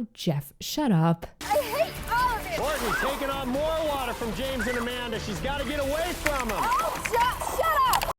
Oh, Jeff, shut up. I hate all of it! Courtney taking on more water from James and Amanda. She's got to get away from them. Oh, shut up!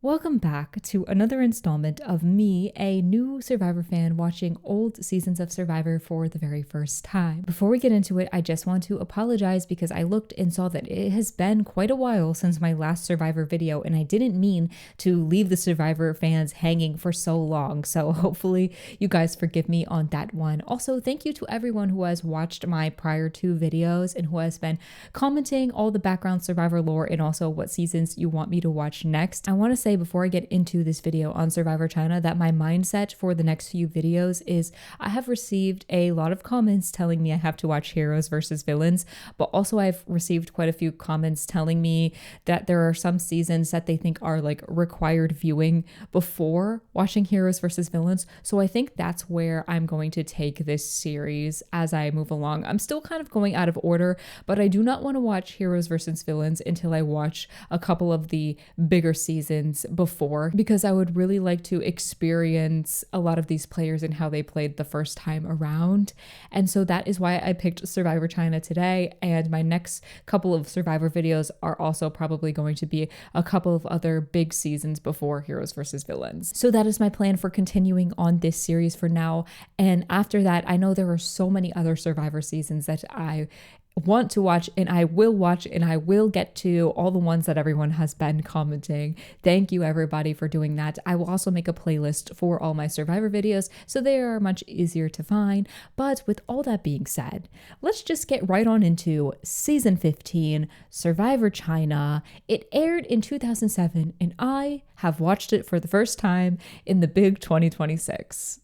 Welcome back to another installment of me, a new Survivor fan, watching old seasons of Survivor for the very first time. Before we get into it, I just want to apologize because I looked and saw that it has been quite a while since my last Survivor video, and I didn't mean to leave the Survivor fans hanging for so long, so hopefully you guys forgive me on that one. Also, thank you to everyone who has watched my prior two videos and who has been commenting all the background Survivor lore and also what seasons you want me to watch next. I want to say before I get into this video on Survivor China that my mindset for the next few videos is I have received a lot of comments telling me I have to watch heroes versus villains, but also I've received quite a few comments telling me that there are some seasons that they think are like required viewing before watching heroes versus villains. So I think that's where I'm going to take this series as I move along. I'm still kind of going out of order, but I do not want to watch heroes versus villains until I watch a couple of the bigger seasons before, because I would really like to experience a lot of these players and how they played the first time around. And so that is why I picked Survivor China today, and my next couple of Survivor videos are also probably going to be a couple of other big seasons before heroes versus villains. So that is my plan for continuing on this series for now, and after that I know there are so many other Survivor seasons that I want to watch, and I will get to all the ones that everyone has been commenting. Thank you everybody for doing that. I will also make a playlist for all my Survivor videos so they are much easier to find. But with all that being said, let's just get right on into season 15, Survivor China. It aired in 2007 and I have watched it for the first time in the big 2026.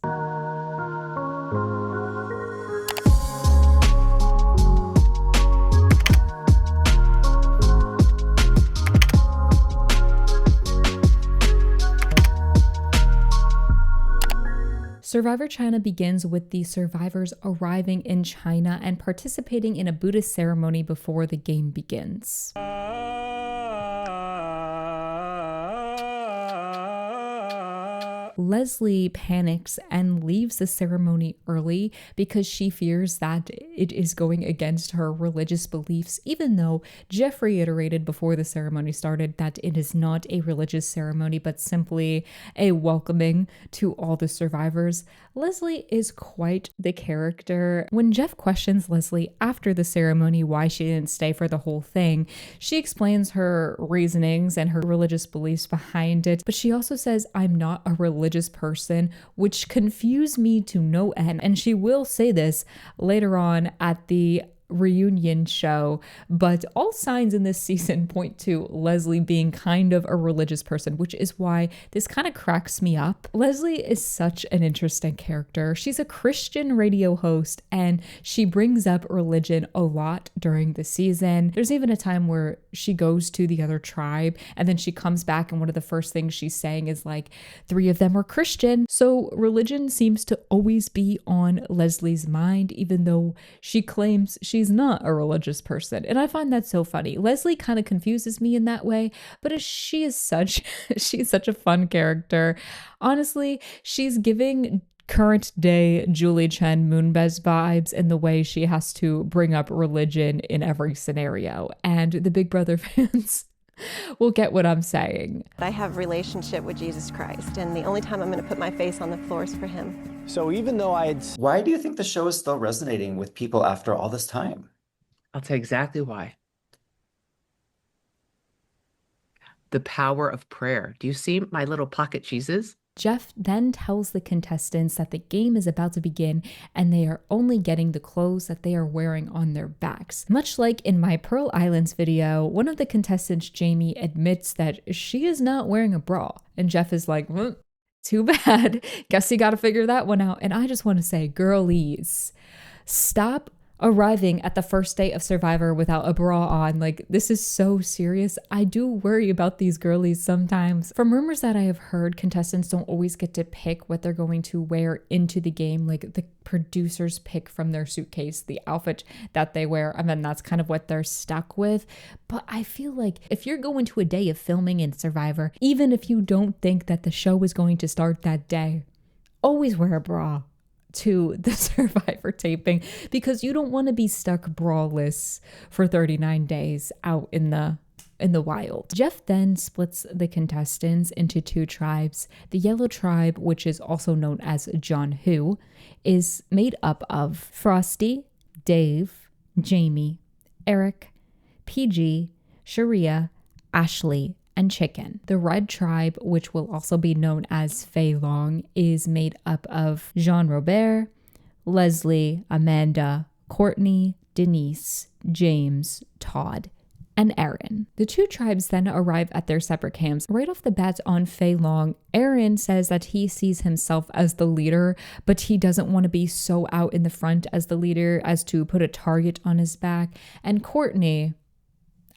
Survivor China begins with the survivors arriving in China and participating in a Buddhist ceremony before the game begins. Leslie panics and leaves the ceremony early because she fears that it is going against her religious beliefs, even though Jeff reiterated before the ceremony started that it is not a religious ceremony but simply a welcoming to all the survivors. Leslie is quite the character. When Jeff questions Leslie after the ceremony why she didn't stay for the whole thing, she explains her reasonings and her religious beliefs behind it, but she also says, "I'm not a religious person," which confused me to no end. And she will say this later on at the reunion show, but all signs in this season point to Leslie being kind of a religious person, which is why this kind of cracks me up. Leslie is such an interesting character. She's a Christian radio host and she brings up religion a lot during the season. There's even a time where she goes to the other tribe and then she comes back and one of the first things she's saying is like, 3 of them were Christian. So religion seems to always be on Leslie's mind, even though she claims she's not a religious person. And I find that so funny. Leslie kind of confuses me in that way, but she's such a fun character. Honestly, she's giving current day Julie Chen Moonbez vibes in the way she has to bring up religion in every scenario. And the Big Brother fans will get what I'm saying. I have a relationship with Jesus Christ, and the only time I'm going to put my face on the floor is for him. So even though Why do you think the show is still resonating with people after all this time? I'll tell you exactly why. The power of prayer. Do you see my little pocket cheeses? Jeff then tells the contestants that the game is about to begin and they are only getting the clothes that they are wearing on their backs. Much like in my Pearl Islands video, one of the contestants, Jamie, admits that she is not wearing a bra. And Jeff is like, well, too bad. Guess you gotta figure that one out. And I just want to say, girlies, stop arriving at the first day of Survivor without a bra on. Like, this is so serious. I do worry about these girlies sometimes. From rumors that I have heard, contestants don't always get to pick what they're going to wear into the game. Like, the producers pick from their suitcase the outfit that they wear, and then that's kind of what they're stuck with. But I feel like if you're going to a day of filming in Survivor, even if you don't think that the show is going to start that day, always wear a bra to the Survivor taping because you don't want to be stuck braless for 39 days out in the wild. Jeff then splits the contestants into two tribes. The yellow tribe, which is also known as John Who, is made up of Frosty, Dave, Jamie, Eric, PG, Sharia, Ashley, and Chicken. The red tribe, which will also be known as Fei Long, is made up of Jean Robert, Leslie, Amanda, Courtney, Denise, James, Todd, and Aaron. The two tribes then arrive at their separate camps. Right off the bat on Fei Long, Aaron says that he sees himself as the leader, but he doesn't want to be so out in the front as the leader as to put a target on his back. And Courtney,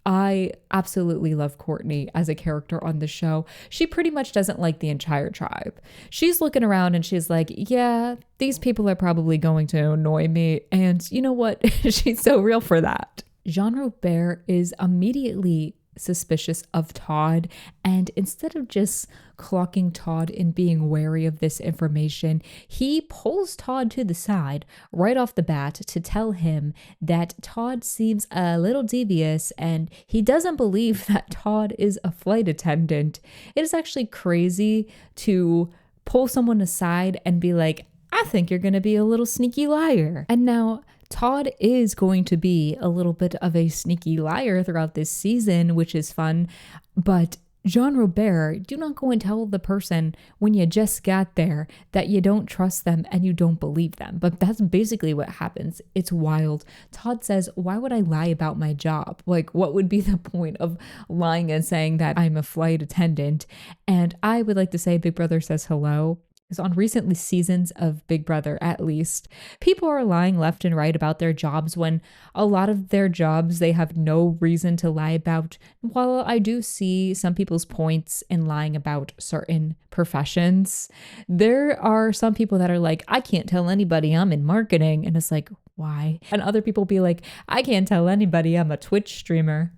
I absolutely love Courtney as a character on the show. She pretty much doesn't like the entire tribe. She's looking around and she's like, yeah, these people are probably going to annoy me. And you know what? She's so real for that. Jean Robert is immediately suspicious of Todd, and instead of just clocking Todd and being wary of this information, he pulls Todd to the side right off the bat to tell him that Todd seems a little devious and he doesn't believe that Todd is a flight attendant. It is actually crazy to pull someone aside and be like, I think you're going to be a little sneaky liar. And now Todd is going to be a little bit of a sneaky liar throughout this season, which is fun. But Jean Robert, do not go and tell the person when you just got there that you don't trust them and you don't believe them. But that's basically what happens. It's wild. Todd says, why would I lie about my job? Like, what would be the point of lying and saying that I'm a flight attendant? And I would like to say Big Brother says hello. Because on recent seasons of Big Brother, at least, people are lying left and right about their jobs when a lot of their jobs they have no reason to lie about. While I do see some people's points in lying about certain professions, there are some people that are like, I can't tell anybody I'm in marketing. And it's like, why? And other people be like, I can't tell anybody I'm a Twitch streamer.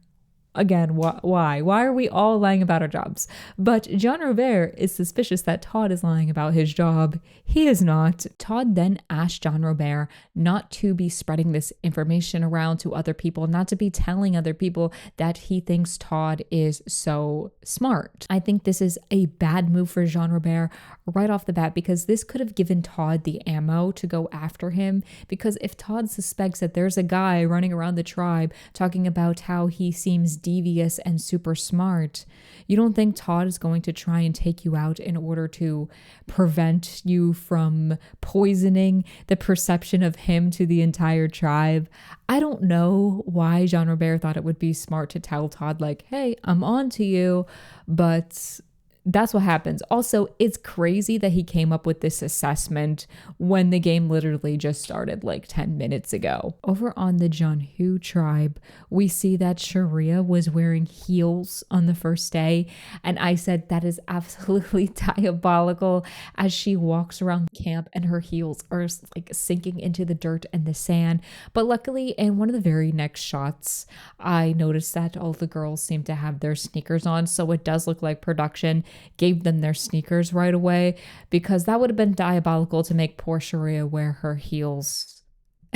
Again, why? Why are we all lying about our jobs? But Jean Robert is suspicious that Todd is lying about his job. He is not. Todd then asked Jean Robert not to be spreading this information around to other people, not to be telling other people that he thinks Todd is so smart. I think this is a bad move for Jean Robert right off the bat because this could have given Todd the ammo to go after him. Because if Todd suspects that there's a guy running around the tribe talking about how he seems devious and super smart, you don't think Todd is going to try and take you out in order to prevent you from poisoning the perception of him to the entire tribe? I don't know why Jean Robert thought it would be smart to tell Todd like, hey, I'm on to you, but that's what happens. Also, it's crazy that he came up with this assessment when the game literally just started like 10 minutes ago. Over on the John Who tribe, we see that Sharia was wearing heels on the first day. And I said that is absolutely diabolical as she walks around camp and her heels are like sinking into the dirt and the sand. But luckily, in one of the very next shots, I noticed that all the girls seem to have their sneakers on. So it does look like production gave them their sneakers right away, because that would have been diabolical to make poor Sharia wear her heels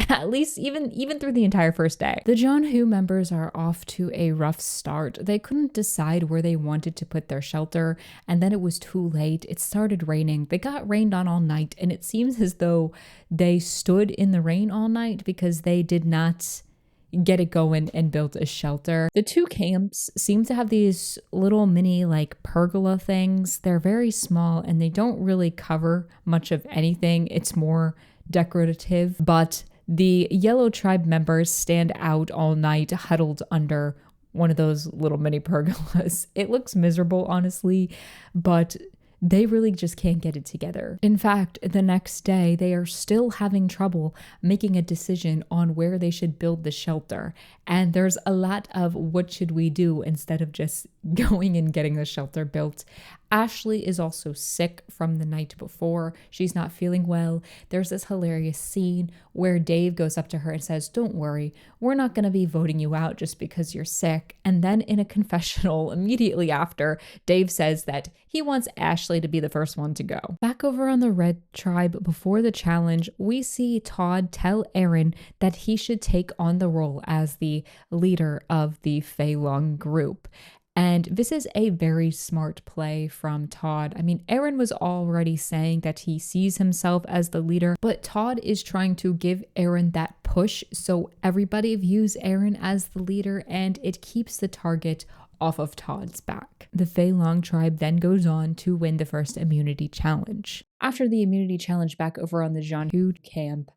at least even through the entire first day. The John Who members are off to a rough start. They couldn't decide where they wanted to put their shelter, and then it was too late. It started raining. They got rained on all night, and it seems as though they stood in the rain all night because they did not get it going and built a shelter. The two camps seem to have these little mini like pergola things. They're very small and they don't really cover much of anything. It's more decorative, but the yellow tribe members stand out all night huddled under one of those little mini pergolas. It looks miserable, honestly, but they really just can't get it together. In fact, the next day, they are still having trouble making a decision on where they should build the shelter. And there's a lot of what should we do instead of just going and getting the shelter built. Ashley is also sick from the night before. She's not feeling well. There's this hilarious scene where Dave goes up to her and says, "Don't worry, we're not going to be voting you out just because you're sick." And then in a confessional immediately after, Dave says that he wants Ashley to be the first one to go. Back over on the Red Tribe before the challenge, we see Todd tell Aaron that he should take on the role as the leader of the Fei Long group. And this is a very smart play from Todd. I mean, Aaron was already saying that he sees himself as the leader, but Todd is trying to give Aaron that push so everybody views Aaron as the leader, and it keeps the target off of Todd's back. The Fei Long tribe then goes on to win the first immunity challenge. After the immunity challenge back over on the Jeonju camp,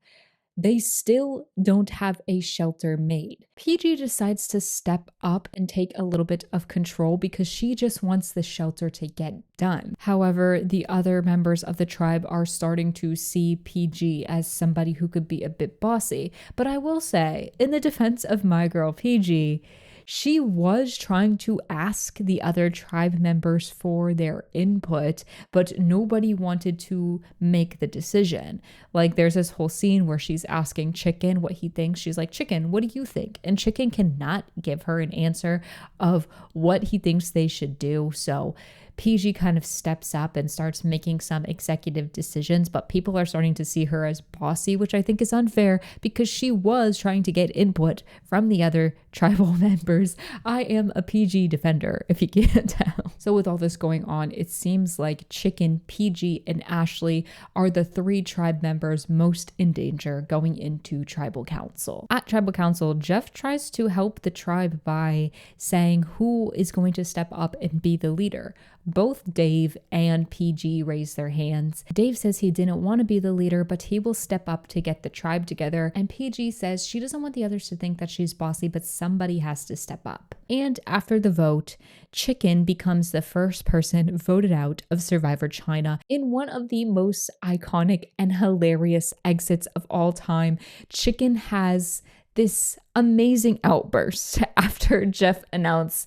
they still don't have a shelter made. PG decides to step up and take a little bit of control because she just wants the shelter to get done. However, the other members of the tribe are starting to see PG as somebody who could be a bit bossy. But I will say, in the defense of my girl PG, she was trying to ask the other tribe members for their input, but nobody wanted to make the decision. Like, there's this whole scene where she's asking Chicken what he thinks. She's like, "Chicken, what do you think?" And Chicken cannot give her an answer of what he thinks they should do. So PG kind of steps up and starts making some executive decisions, but people are starting to see her as bossy, which I think is unfair because she was trying to get input from the other tribal members. I am a PG defender, if you can't tell. So with all this going on, it seems like Chicken, PG, and Ashley are the 3 tribe members most in danger going into tribal council. At tribal council, Jeff tries to help the tribe by saying who is going to step up and be the leader. Both Dave and PG raise their hands. Dave says he didn't want to be the leader, but he will step up to get the tribe together. And PG says she doesn't want the others to think that she's bossy, but somebody has to step up. And after the vote, Chicken becomes the first person voted out of Survivor China in one of the most iconic and hilarious exits of all time. Chicken has this amazing outburst after Jeff announces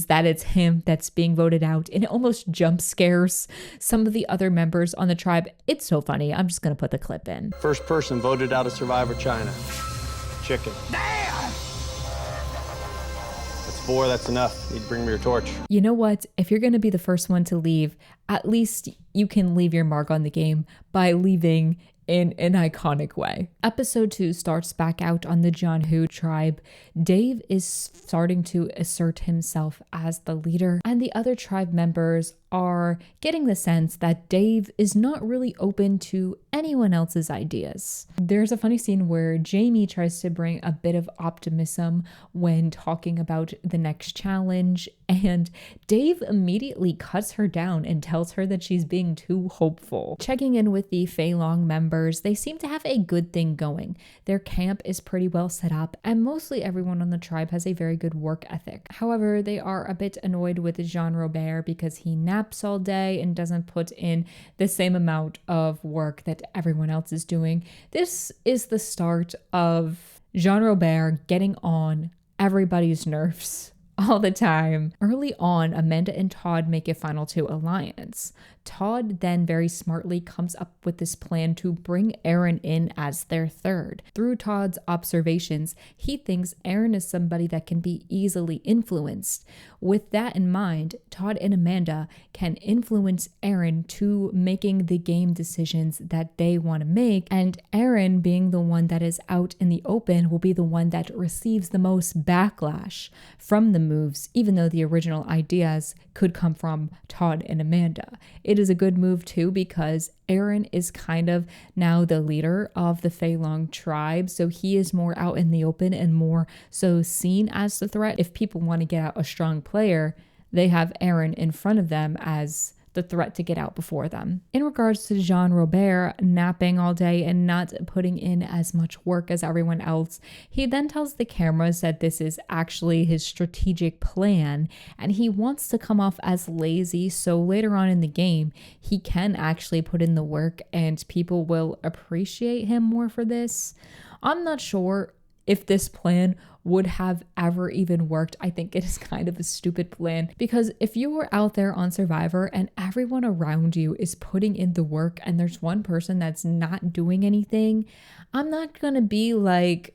that it's him that's being voted out, and it almost jump scares some of the other members on the tribe. It's so funny. I'm just gonna put the clip in. First person voted out of Survivor China. Chicken. Damn! That's 4, that's enough. Need to bring me your torch. You know what? If you're gonna be the first one to leave, at least you can leave your mark on the game by leaving in an iconic way. Episode 2 starts back out on the Jeonju tribe. Dave is starting to assert himself as the leader, and the other tribe members are getting the sense that Dave is not really open to anyone else's ideas. There's a funny scene where Jamie tries to bring a bit of optimism when talking about the next challenge, and Dave immediately cuts her down and tells her that she's being too hopeful. Checking in with the Fei Long members, they seem to have a good thing going. Their camp is pretty well set up, and mostly everyone on the tribe has a very good work ethic. However, they are a bit annoyed with Jean Robert because he naps all day and doesn't put in the same amount of work that everyone else is doing. This is the start of Jean Robert getting on everybody's nerves all the time. Early on, Amanda and Todd make a final 2 alliance. Todd then very smartly comes up with this plan to bring Aaron in as their third. Through Todd's observations, he thinks Aaron is somebody that can be easily influenced. With that in mind, Todd and Amanda can influence Aaron to making the game decisions that they want to make, and Aaron, being the one that is out in the open, will be the one that receives the most backlash from the moves, even though the original ideas could come from Todd and Amanda. It is a good move too because Aaron is kind of now the leader of the Fei Long tribe, so he is more out in the open and more so seen as the threat. If people want to get out a strong player, they have Aaron in front of them as the threat to get out before them. In regards to Jean Robert napping all day and not putting in as much work as everyone else, he then tells the cameras that this is actually his strategic plan and he wants to come off as lazy, so later on in the game he can actually put in the work and people will appreciate him more for this. I'm not sure if this plan would have ever even worked. I think it is kind of a stupid plan, because if you were out there on Survivor and everyone around you is putting in the work and there's one person that's not doing anything, I'm not gonna be like,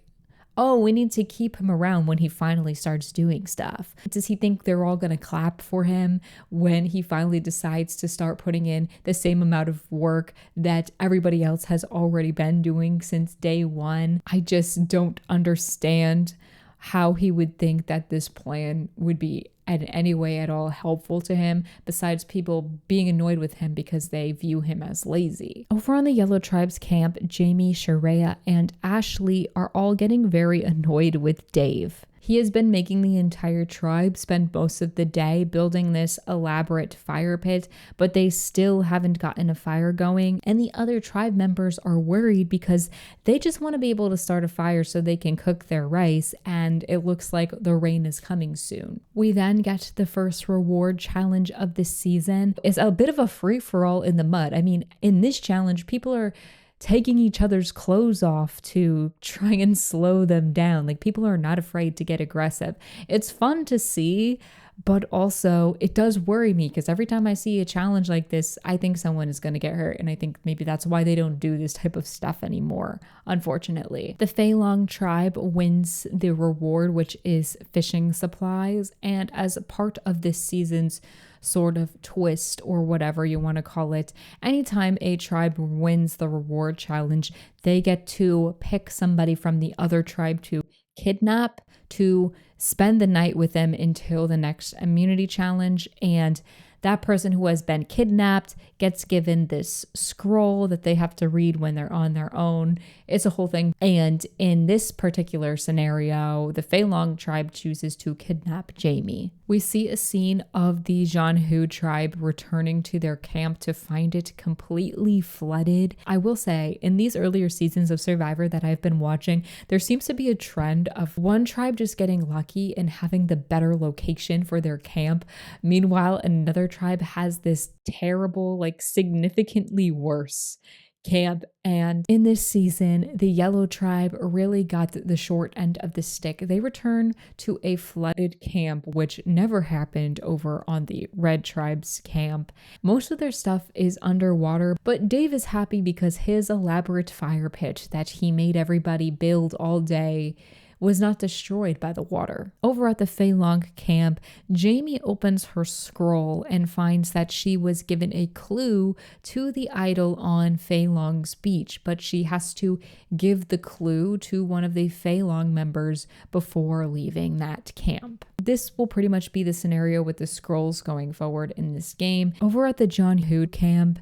oh, we need to keep him around when he finally starts doing stuff. Does he think they're all going to clap for him when he finally decides to start putting in the same amount of work that everybody else has already been doing since day one? I just don't understand how he would think that this plan would be in any way at all helpful to him, besides people being annoyed with him because they view him as lazy. Over on the Yellow Tribe's camp, Jamie, Sharia, and Ashley are all getting very annoyed with Dave. He has been making the entire tribe spend most of the day building this elaborate fire pit, but they still haven't gotten a fire going, and the other tribe members are worried because they just want to be able to start a fire so they can cook their rice, and it looks like the rain is coming soon. We then get the first reward challenge of this season. It's a bit of a free-for-all in the mud. I mean, in this challenge, people are taking each other's clothes off to try and slow them down. Like, people are not afraid to get aggressive. It's fun to see, but also it does worry me because every time I see a challenge like this, I think someone is going to get hurt. And I think maybe that's why they don't do this type of stuff anymore, unfortunately. The Fei Long tribe wins the reward, which is fishing supplies. And as a part of this season's sort of twist, or whatever you want to call it, anytime a tribe wins the reward challenge, they get to pick somebody from the other tribe to kidnap, to spend the night with them until the next immunity challenge. And that person who has been kidnapped gets given this scroll that they have to read when they're on their own. It's a whole thing. And in this particular scenario, the Fei Long tribe chooses to kidnap Jamie. We see a scene of the Jianhu tribe returning to their camp to find it completely flooded. I will say, in these earlier seasons of Survivor that I've been watching, there seems to be a trend of one tribe just getting lucky and having the better location for their camp. Meanwhile, another tribe has this terrible, like significantly worse camp. And in this season, the Yellow tribe really got the short end of the stick. They return to a flooded camp, which never happened over on the Red tribe's camp. Most of their stuff is underwater, but Dave is happy because his elaborate fire pit that he made everybody build all day was not destroyed by the water. Over at the Fei Long camp, Jamie opens her scroll and finds that she was given a clue to the idol on Fei Long's beach, but she has to give the clue to one of the Fei Long members before leaving that camp. This will pretty much be the scenario with the scrolls going forward in this game. Over at the Jianhu camp,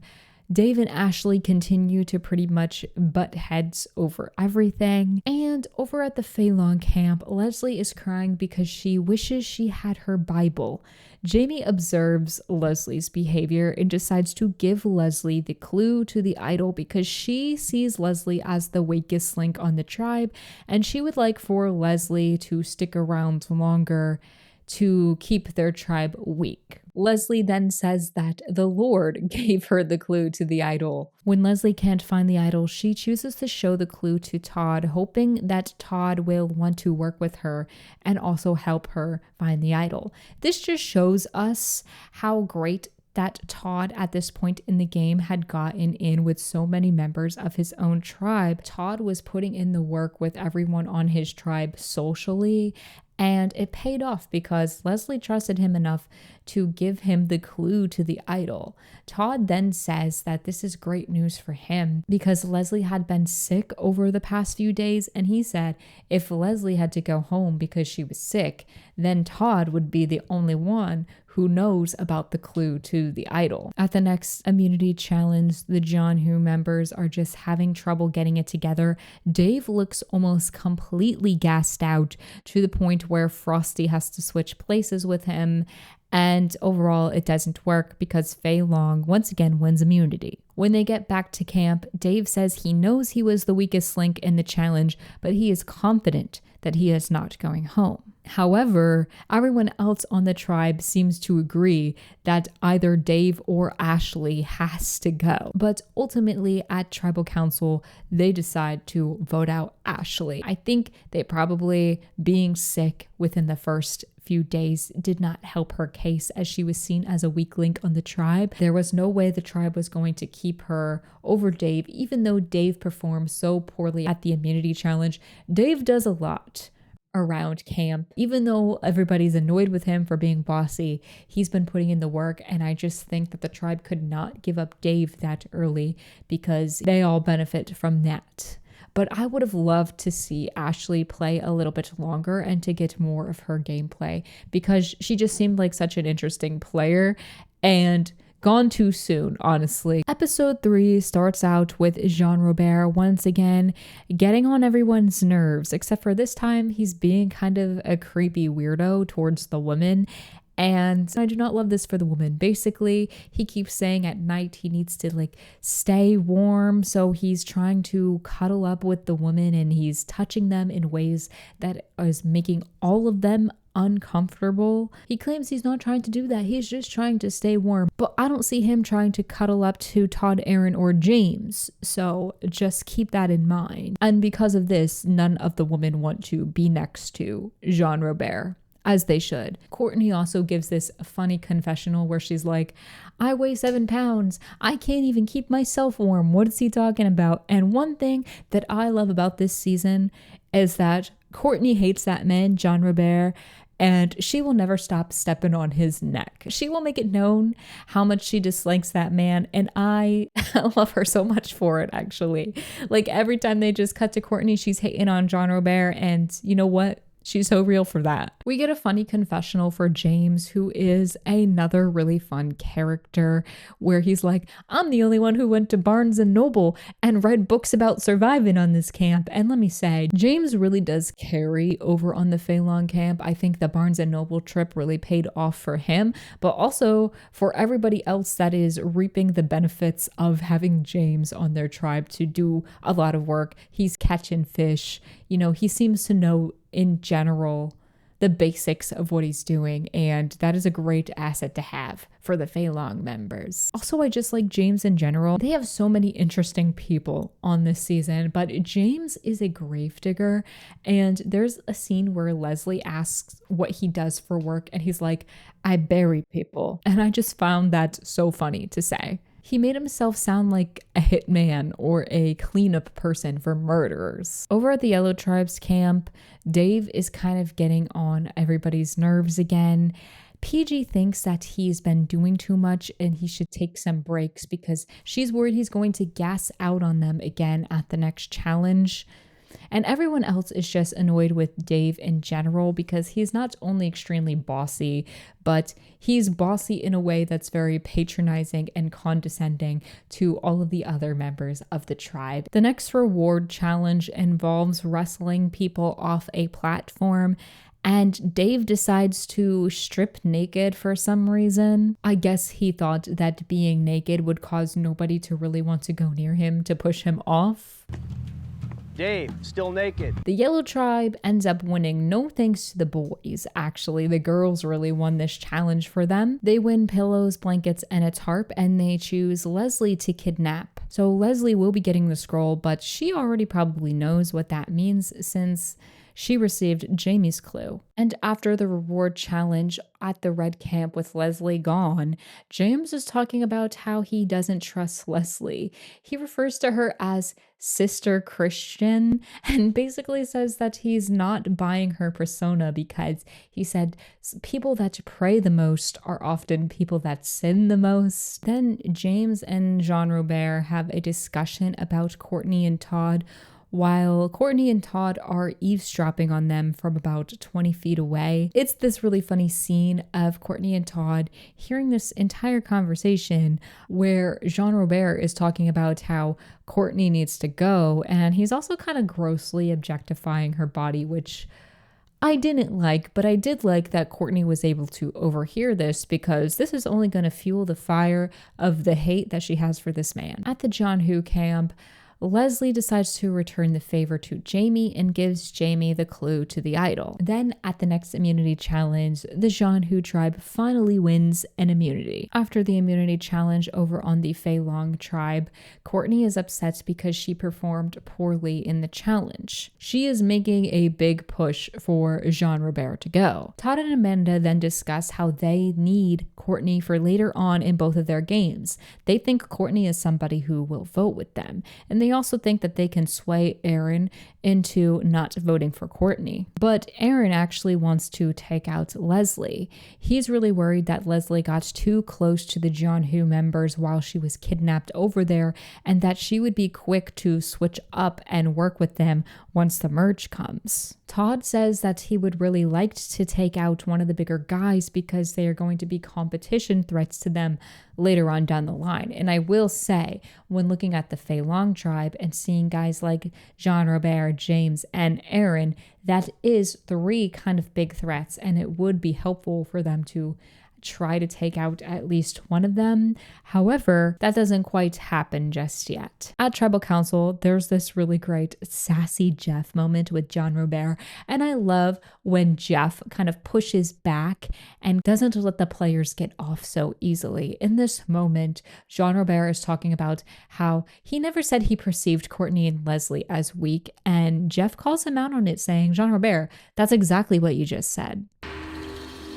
Dave and Ashley continue to pretty much butt heads over everything. And over at the Fei Long camp, Leslie is crying because she wishes she had her Bible. Jamie observes Leslie's behavior and decides to give Leslie the clue to the idol because she sees Leslie as the weakest link on the tribe, and she would like for Leslie to stick around longer to keep their tribe weak. Leslie then says that the Lord gave her the clue to the idol. When Leslie can't find the idol, she chooses to show the clue to Todd, hoping that Todd will want to work with her and also help her find the idol. This just shows us how great that Todd at this point in the game had gotten in with so many members of his own tribe. Todd was putting in the work with everyone on his tribe socially, and it paid off because Leslie trusted him enough to give him the clue to the idol. Todd then says that this is great news for him because Leslie had been sick over the past few days, and he said if Leslie had to go home because she was sick, then Todd would be the only one who knows about the clue to the idol. At the next immunity challenge, the Jianhu members are just having trouble getting it together. Dave looks almost completely gassed out to the point where Frosty has to switch places with him. And overall, it doesn't work because Fei Long once again wins immunity. When they get back to camp, Dave says he knows he was the weakest link in the challenge, but he is confident that he is not going home. However, everyone else on the tribe seems to agree that either Dave or Ashley has to go. But ultimately at tribal council, they decide to vote out Ashley. I think they probably, being sick within the first few days, did not help her case, as she was seen as a weak link on the tribe. There was no way the tribe was going to keep her over Dave, even though Dave performed so poorly at the immunity challenge. Dave does a lot around camp. Even though everybody's annoyed with him for being bossy, he's been putting in the work, and I just think that the tribe could not give up Dave that early because they all benefit from that. But I would have loved to see Ashley play a little bit longer and to get more of her gameplay, because she just seemed like such an interesting player and gone too soon, honestly. Episode 3 starts out with Jean Robert once again getting on everyone's nerves, except for this time he's being kind of a creepy weirdo towards the women. And I do not love this for the woman. Basically, he keeps saying at night he needs to stay warm. So he's trying to cuddle up with the woman and he's touching them in ways that is making all of them uncomfortable. He claims he's not trying to do that. He's just trying to stay warm. But I don't see him trying to cuddle up to Todd, Aaron, or James. So just keep that in mind. And because of this, none of the women want to be next to Jean Robert, as they should. Courtney also gives this funny confessional where she's like, I weigh 7 pounds. I can't even keep myself warm. What is he talking about? And one thing that I love about this season is that Courtney hates that man, Jean Robert, and she will never stop stepping on his neck. She will make it known how much she dislikes that man, and I love her so much for it, actually. Every time they just cut to Courtney, she's hating on Jean Robert, and you know what? She's so real for that. We get a funny confessional for James, who is another really fun character, where he's like, I'm the only one who went to Barnes & Noble and read books about surviving on this camp. And let me say, James really does carry over on the Phelan camp. I think the Barnes & Noble trip really paid off for him, but also for everybody else that is reaping the benefits of having James on their tribe to do a lot of work. He's catching fish. He seems to know in general the basics of what he's doing, and that is a great asset to have for the Phelan members. Also, I just like James in general. They have so many interesting people on this season, but James is a gravedigger, and there's a scene where Leslie asks what he does for work, and he's like, I bury people. And I just found that so funny to say. He made himself sound like a hitman or a cleanup person for murderers. Over at the Yellow Tribe's camp, Dave is kind of getting on everybody's nerves again. PG thinks that he's been doing too much and he should take some breaks because she's worried he's going to gas out on them again at the next challenge. And everyone else is just annoyed with Dave in general because he's not only extremely bossy, but he's bossy in a way that's very patronizing and condescending to all of the other members of the tribe. The next reward challenge involves wrestling people off a platform, and Dave decides to strip naked for some reason. I guess he thought that being naked would cause nobody to really want to go near him to push him off. Dave, still naked. The Yellow Tribe ends up winning, no thanks to the boys. Actually, the girls really won this challenge for them. They win pillows, blankets, and a tarp, and they choose Leslie to kidnap. So Leslie will be getting the scroll, but she already probably knows what that means since she received Jamie's clue. And after the reward challenge at the red camp with Leslie gone, James is talking about how he doesn't trust Leslie. He refers to her as Sister Christian and basically says that he's not buying her persona because he said people that pray the most are often people that sin the most. Then James and Jean Robert have a discussion about Courtney and Todd, while Courtney and Todd are eavesdropping on them from about 20 feet away. It's this really funny scene of Courtney and Todd hearing this entire conversation where Jean Robert is talking about how Courtney needs to go, and he's also kind of grossly objectifying her body, which I didn't like, but I did like that Courtney was able to overhear this because this is only going to fuel the fire of the hate that she has for this man. At the John Who camp, Leslie decides to return the favor to Jamie and gives Jamie the clue to the idol. Then at the next immunity challenge, the Jianhu tribe finally wins an immunity. After the immunity challenge over on the Fei Long tribe, Courtney is upset because she performed poorly in the challenge. She is making a big push for Jean Robert to go. Todd and Amanda then discuss how they need Courtney for later on in both of their games. They think Courtney is somebody who will vote with them, and they also think that they can sway Aaron into not voting for Courtney. But Aaron actually wants to take out Leslie. He's really worried that Leslie got too close to the Jianhu members while she was kidnapped over there, and that she would be quick to switch up and work with them once the merge comes. Todd says that he would really like to take out one of the bigger guys because they are going to be competition threats to them later on down the line. And I will say, when looking at the Fei Long tribe and seeing guys like Jean Robert, James, and Aaron, that is 3 kind of big threats, and it would be helpful for them to try to take out at least one of them. However, that doesn't quite happen just yet. At Tribal Council, there's this really great sassy Jeff moment with Jean Robert, and I love when Jeff kind of pushes back and doesn't let the players get off so easily. In this moment, Jean Robert is talking about how he never said he perceived Courtney and Leslie as weak, and Jeff calls him out on it, saying, Jean Robert, that's exactly what you just said.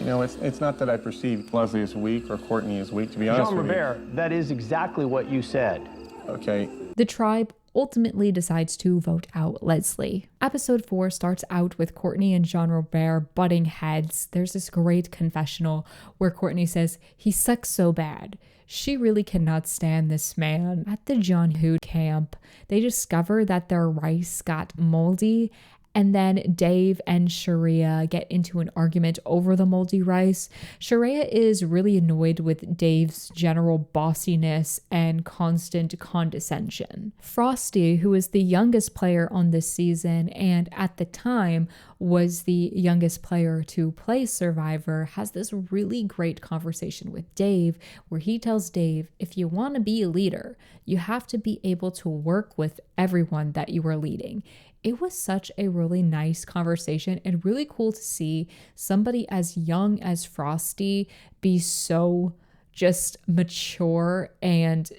You know, it's not that I perceive Leslie as weak or Courtney as weak, to be honest with you. Jean Robert, that is exactly what you said. Okay. The tribe ultimately decides to vote out Leslie. Episode 4 starts out with Courtney and Jean Robert butting heads. There's this great confessional where Courtney says, he sucks so bad. She really cannot stand this man. At the Jianhu camp, they discover that their rice got moldy, and then Dave and Sharia get into an argument over the moldy rice. Sharia is really annoyed with Dave's general bossiness and constant condescension. Frosty, who is the youngest player on this season and at the time was the youngest player to play Survivor, has this really great conversation with Dave where he tells Dave, if you want to be a leader, you have to be able to work with everyone that you are leading. It was such a really nice conversation and really cool to see somebody as young as Frosty be so just mature and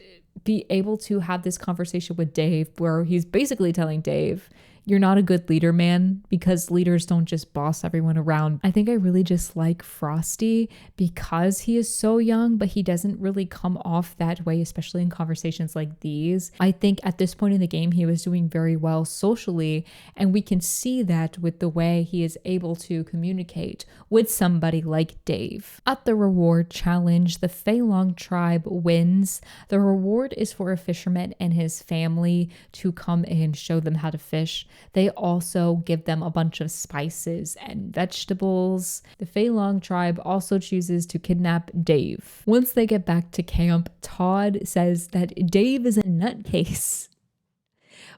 be able to have this conversation with Dave where he's basically telling Dave, you're not a good leader, man, because leaders don't just boss everyone around. I think I really just like Frosty because he is so young, but he doesn't really come off that way, especially in conversations like these. I think at this point in the game, he was doing very well socially, and we can see that with the way he is able to communicate with somebody like Dave. At the reward challenge, the Fei Long tribe wins. The reward is for a fisherman and his family to come and show them how to fish. They also give them a bunch of spices and vegetables. The Fei Long tribe also chooses to kidnap Dave. Once they get back to camp, Todd says that Dave is a nutcase.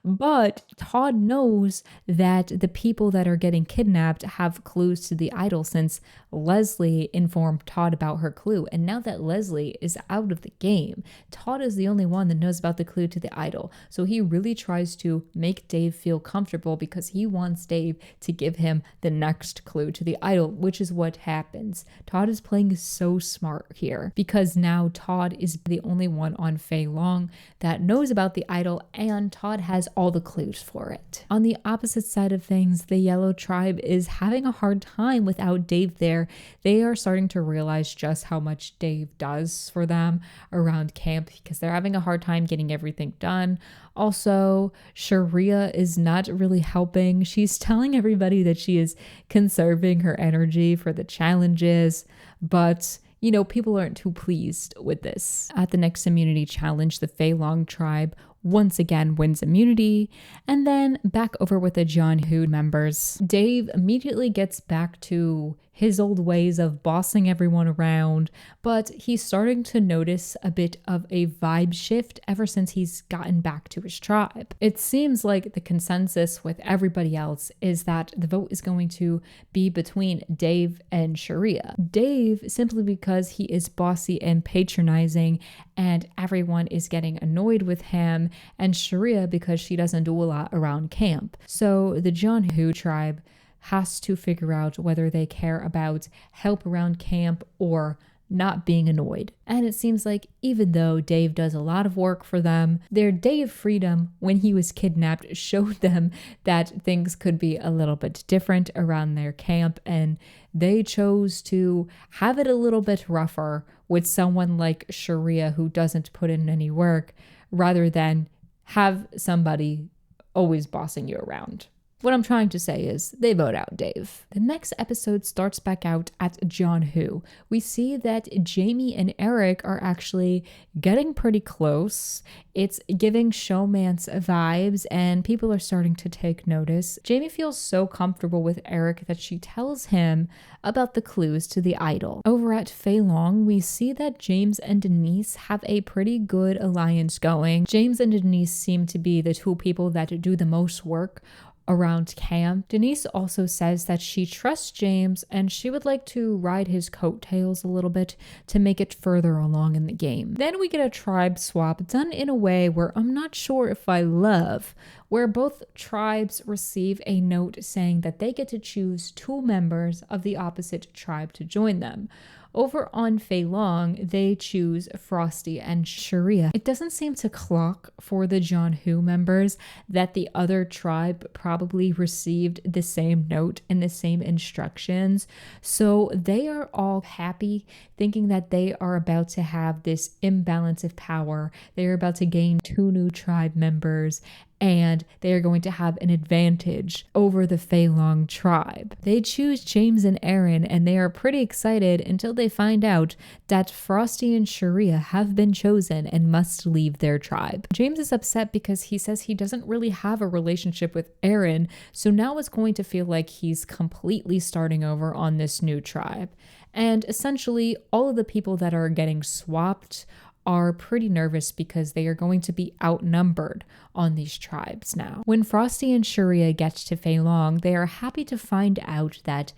But Todd knows that the people that are getting kidnapped have clues to the idol since Leslie informed Todd about her clue. And now that Leslie is out of the game, Todd is the only one that knows about the clue to the idol. So he really tries to make Dave feel comfortable because he wants Dave to give him the next clue to the idol, which is what happens. Todd is playing so smart here because now Todd is the only one on Fei Long that knows about the idol, and Todd has all the clues for it. On the opposite side of things, the Yellow tribe is having a hard time without Dave there. They are starting to realize just how much Dave does for them around camp because they're having a hard time getting everything done. Also, Sharia is not really helping. She's telling everybody that she is conserving her energy for the challenges, but you know, people aren't too pleased with this. At the next immunity challenge, the Fei Long tribe once again wins immunity, and then back over with the Jianhu members. Dave immediately gets back to his old ways of bossing everyone around, but he's starting to notice a bit of a vibe shift ever since he's gotten back to his tribe. It seems like the consensus with everybody else is that the vote is going to be between Dave and Sharia. Dave, simply because he is bossy and patronizing and everyone is getting annoyed with him, and Sharia because she doesn't do a lot around camp. So the John Who tribe has to figure out whether they care about help around camp or not being annoyed. And it seems like even though Dave does a lot of work for them, their day of freedom when he was kidnapped showed them that things could be a little bit different around their camp, and they chose to have it a little bit rougher with someone like Sharia who doesn't put in any work, rather than have somebody always bossing you around. What I'm trying to say is they vote out Dave. The next episode starts back out at John Who. We see that Jamie and Eric are actually getting pretty close. It's giving showmance vibes and people are starting to take notice. Jamie feels so comfortable with Eric that she tells him about the clues to the idol. Over at Fei Long, we see that James and Denise have a pretty good alliance going. James and Denise seem to be the two people that do the most work around camp. Denise also says that she trusts James and she would like to ride his coattails a little bit to make it further along in the game. Then we get a tribe swap done in a way where I'm not sure if I love, where both tribes receive a note saying that they get to choose 2 members of the opposite tribe to join them. Over on Fei Long, they choose Frosty and Sharia. It doesn't seem to clock for the John Who members that the other tribe probably received the same note and the same instructions. So they are all happy, thinking that they are about to have this imbalance of power. They are about to gain 2 new tribe members, and they are going to have an advantage over the Fei Long tribe. They choose James and Aaron, and they are pretty excited until they find out that Frosty and Sharia have been chosen and must leave their tribe. James is upset because he says he doesn't really have a relationship with Aaron, so now it's going to feel like he's completely starting over on this new tribe. And essentially, all of the people that are getting swapped are pretty nervous because they are going to be outnumbered on these tribes now. When Frosty and Sharia get to Fei Long, they are happy to find out that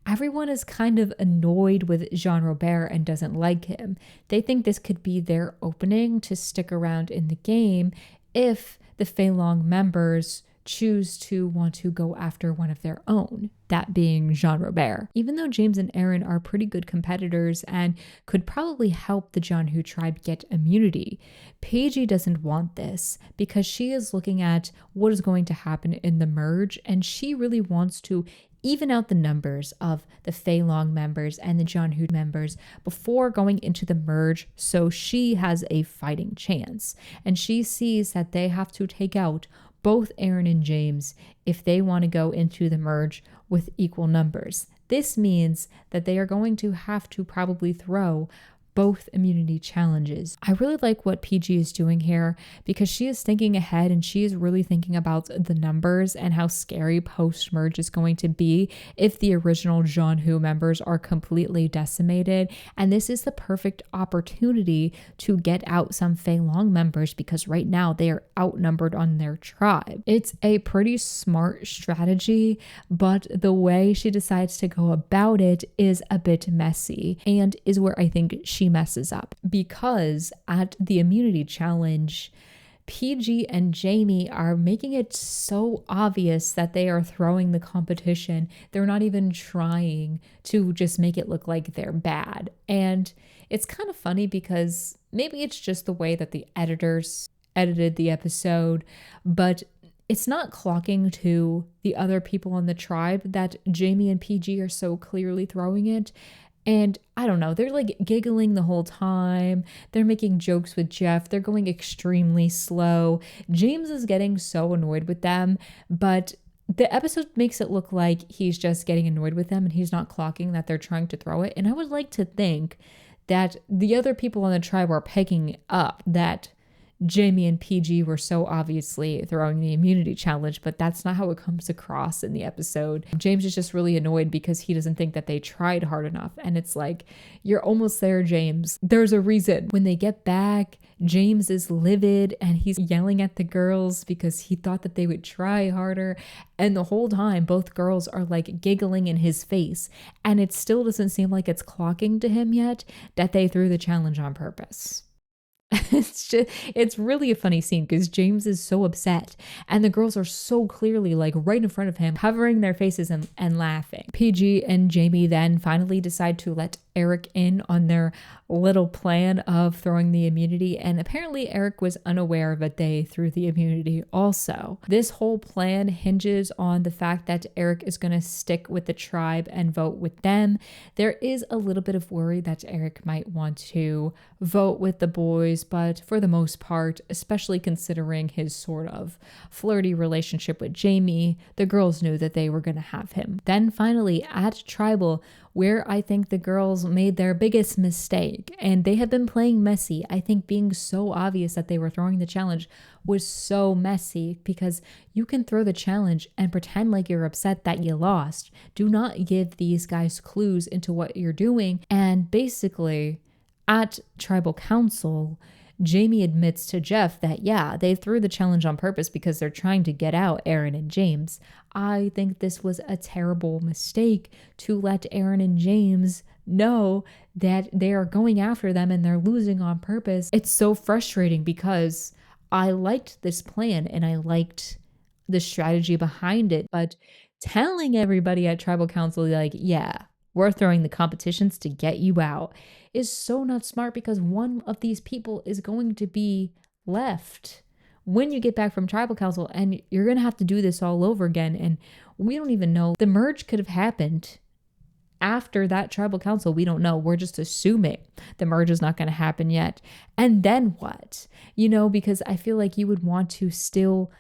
everyone is kind of annoyed with Jean Robert and doesn't like him. They think this could be their opening to stick around in the game if the Fei Long members choose to want to go after one of their own, that being Jean Robert. Even though James and Aaron are pretty good competitors and could probably help the John Who tribe get immunity, Paigey doesn't want this because she is looking at what is going to happen in the merge, and she really wants to even out the numbers of the Fei Long members and the John Who members before going into the merge, so she has a fighting chance. And she sees that they have to take out both Aaron and James if they want to go into the merge with equal numbers. This means that they are going to have to probably throw both immunity challenges. I really like what PG is doing here because she is thinking ahead and she is really thinking about the numbers and how scary post-merge is going to be if the original John Who members are completely decimated. And this is the perfect opportunity to get out some Fei Long members because right now they are outnumbered on their tribe. It's a pretty smart strategy, but the way she decides to go about it is a bit messy and is where I think she messes up, because at the immunity challenge, PG and Jamie are making it so obvious that they are throwing the competition. They're not even trying to just make it look like they're bad. And it's kind of funny because maybe it's just the way that the editors edited the episode, but it's not clocking to the other people on the tribe that Jamie and PG are so clearly throwing it. And I don't know, they're like giggling the whole time. They're making jokes with Jeff. They're going extremely slow. James is getting so annoyed with them, but the episode makes it look like he's just getting annoyed with them and he's not clocking that they're trying to throw it. And I would like to think that the other people on the tribe are picking up that Jamie and PG were so obviously throwing the immunity challenge, but that's not how it comes across in the episode. James is just really annoyed because he doesn't think that they tried hard enough. And it's like, you're almost there, James. There's a reason. When they get back, James is livid and he's yelling at the girls because he thought that they would try harder. And the whole time, both girls are like giggling in his face. And it still doesn't seem like it's clocking to him yet that they threw the challenge on purpose. It's really a funny scene because James is so upset and the girls are so clearly like right in front of him, covering their faces and laughing. PG and Jamie then finally decide to let Eric in on their little plan of throwing the immunity, and apparently Eric was unaware that they threw the immunity also. This whole plan hinges on the fact that Eric is going to stick with the tribe and vote with them. There is a little bit of worry that Eric might want to vote with the boys, but for the most part, especially considering his sort of flirty relationship with Jamie, the girls knew that they were going to have him. Then finally at Tribal, where I think the girls made their biggest mistake, and they have been playing messy. I think being so obvious that they were throwing the challenge was so messy, because you can throw the challenge and pretend like you're upset that you lost. Do not give these guys clues into what you're doing. And basically at Tribal Council, Jamie admits to Jeff that, yeah, they threw the challenge on purpose because they're trying to get out Aaron and James. I think this was a terrible mistake to let Aaron and James know that they are going after them and they're losing on purpose. It's so frustrating because I liked this plan and I liked the strategy behind it, but telling everybody at Tribal Council, like, yeah, we're throwing the competitions to get you out, is so not smart, because one of these people is going to be left when you get back from Tribal Council, and you're going to have to do this all over again. And we don't even know. The merge could have happened after that Tribal Council. We don't know. We're just assuming the merge is not going to happen yet. And then what? Because I feel like you would want to still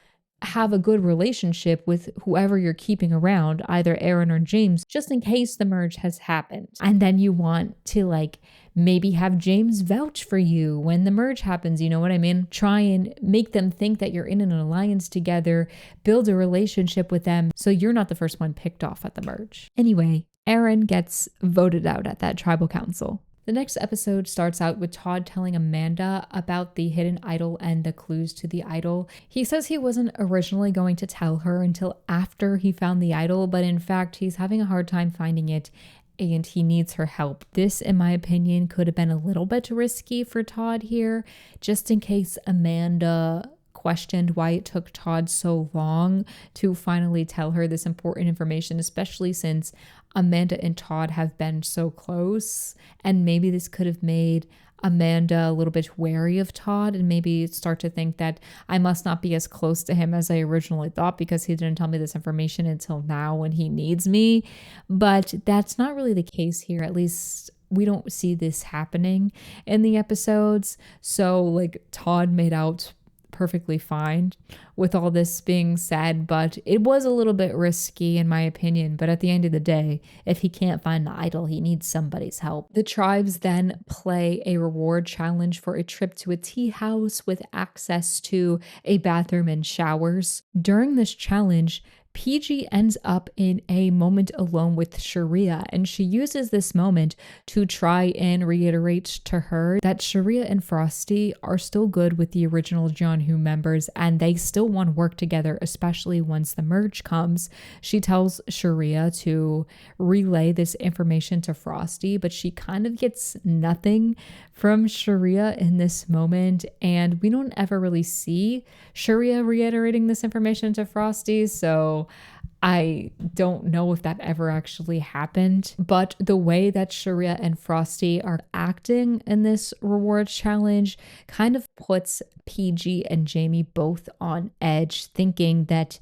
have a good relationship with whoever you're keeping around, either Aaron or James, just in case the merge has happened. And then you want to maybe have James vouch for you when the merge happens, you know what I mean? Try and make them think that you're in an alliance together, build a relationship with them so you're not the first one picked off at the merge. Anyway, Aaron gets voted out at that Tribal Council. The next episode starts out with Todd telling Amanda about the hidden idol and the clues to the idol. He says he wasn't originally going to tell her until after he found the idol, but in fact, he's having a hard time finding it and he needs her help. This, in my opinion, could have been a little bit risky for Todd here, just in case Amanda questioned why it took Todd so long to finally tell her this important information, especially since Amanda and Todd have been so close. And maybe this could have made Amanda a little bit wary of Todd and maybe start to think that I must not be as close to him as I originally thought because he didn't tell me this information until now when he needs me. But that's not really the case here. At least we don't see this happening in the episodes. So Todd made out perfectly fine with all this being said, but it was a little bit risky in my opinion. But at the end of the day, if he can't find the idol, he needs somebody's help. The tribes then play a reward challenge for a trip to a tea house with access to a bathroom and showers. During this challenge, PG ends up in a moment alone with Sharia, and she uses this moment to try and reiterate to her that Sharia and Frosty are still good with the original John Who members and they still want to work together, especially once the merge comes. She tells Sharia to relay this information to Frosty, but she kind of gets nothing from Sharia in this moment, and we don't ever really see Sharia reiterating this information to Frosty, so I don't know if that ever actually happened. But the way that Sharia and Frosty are acting in this reward challenge kind of puts PG and Jamie both on edge, thinking that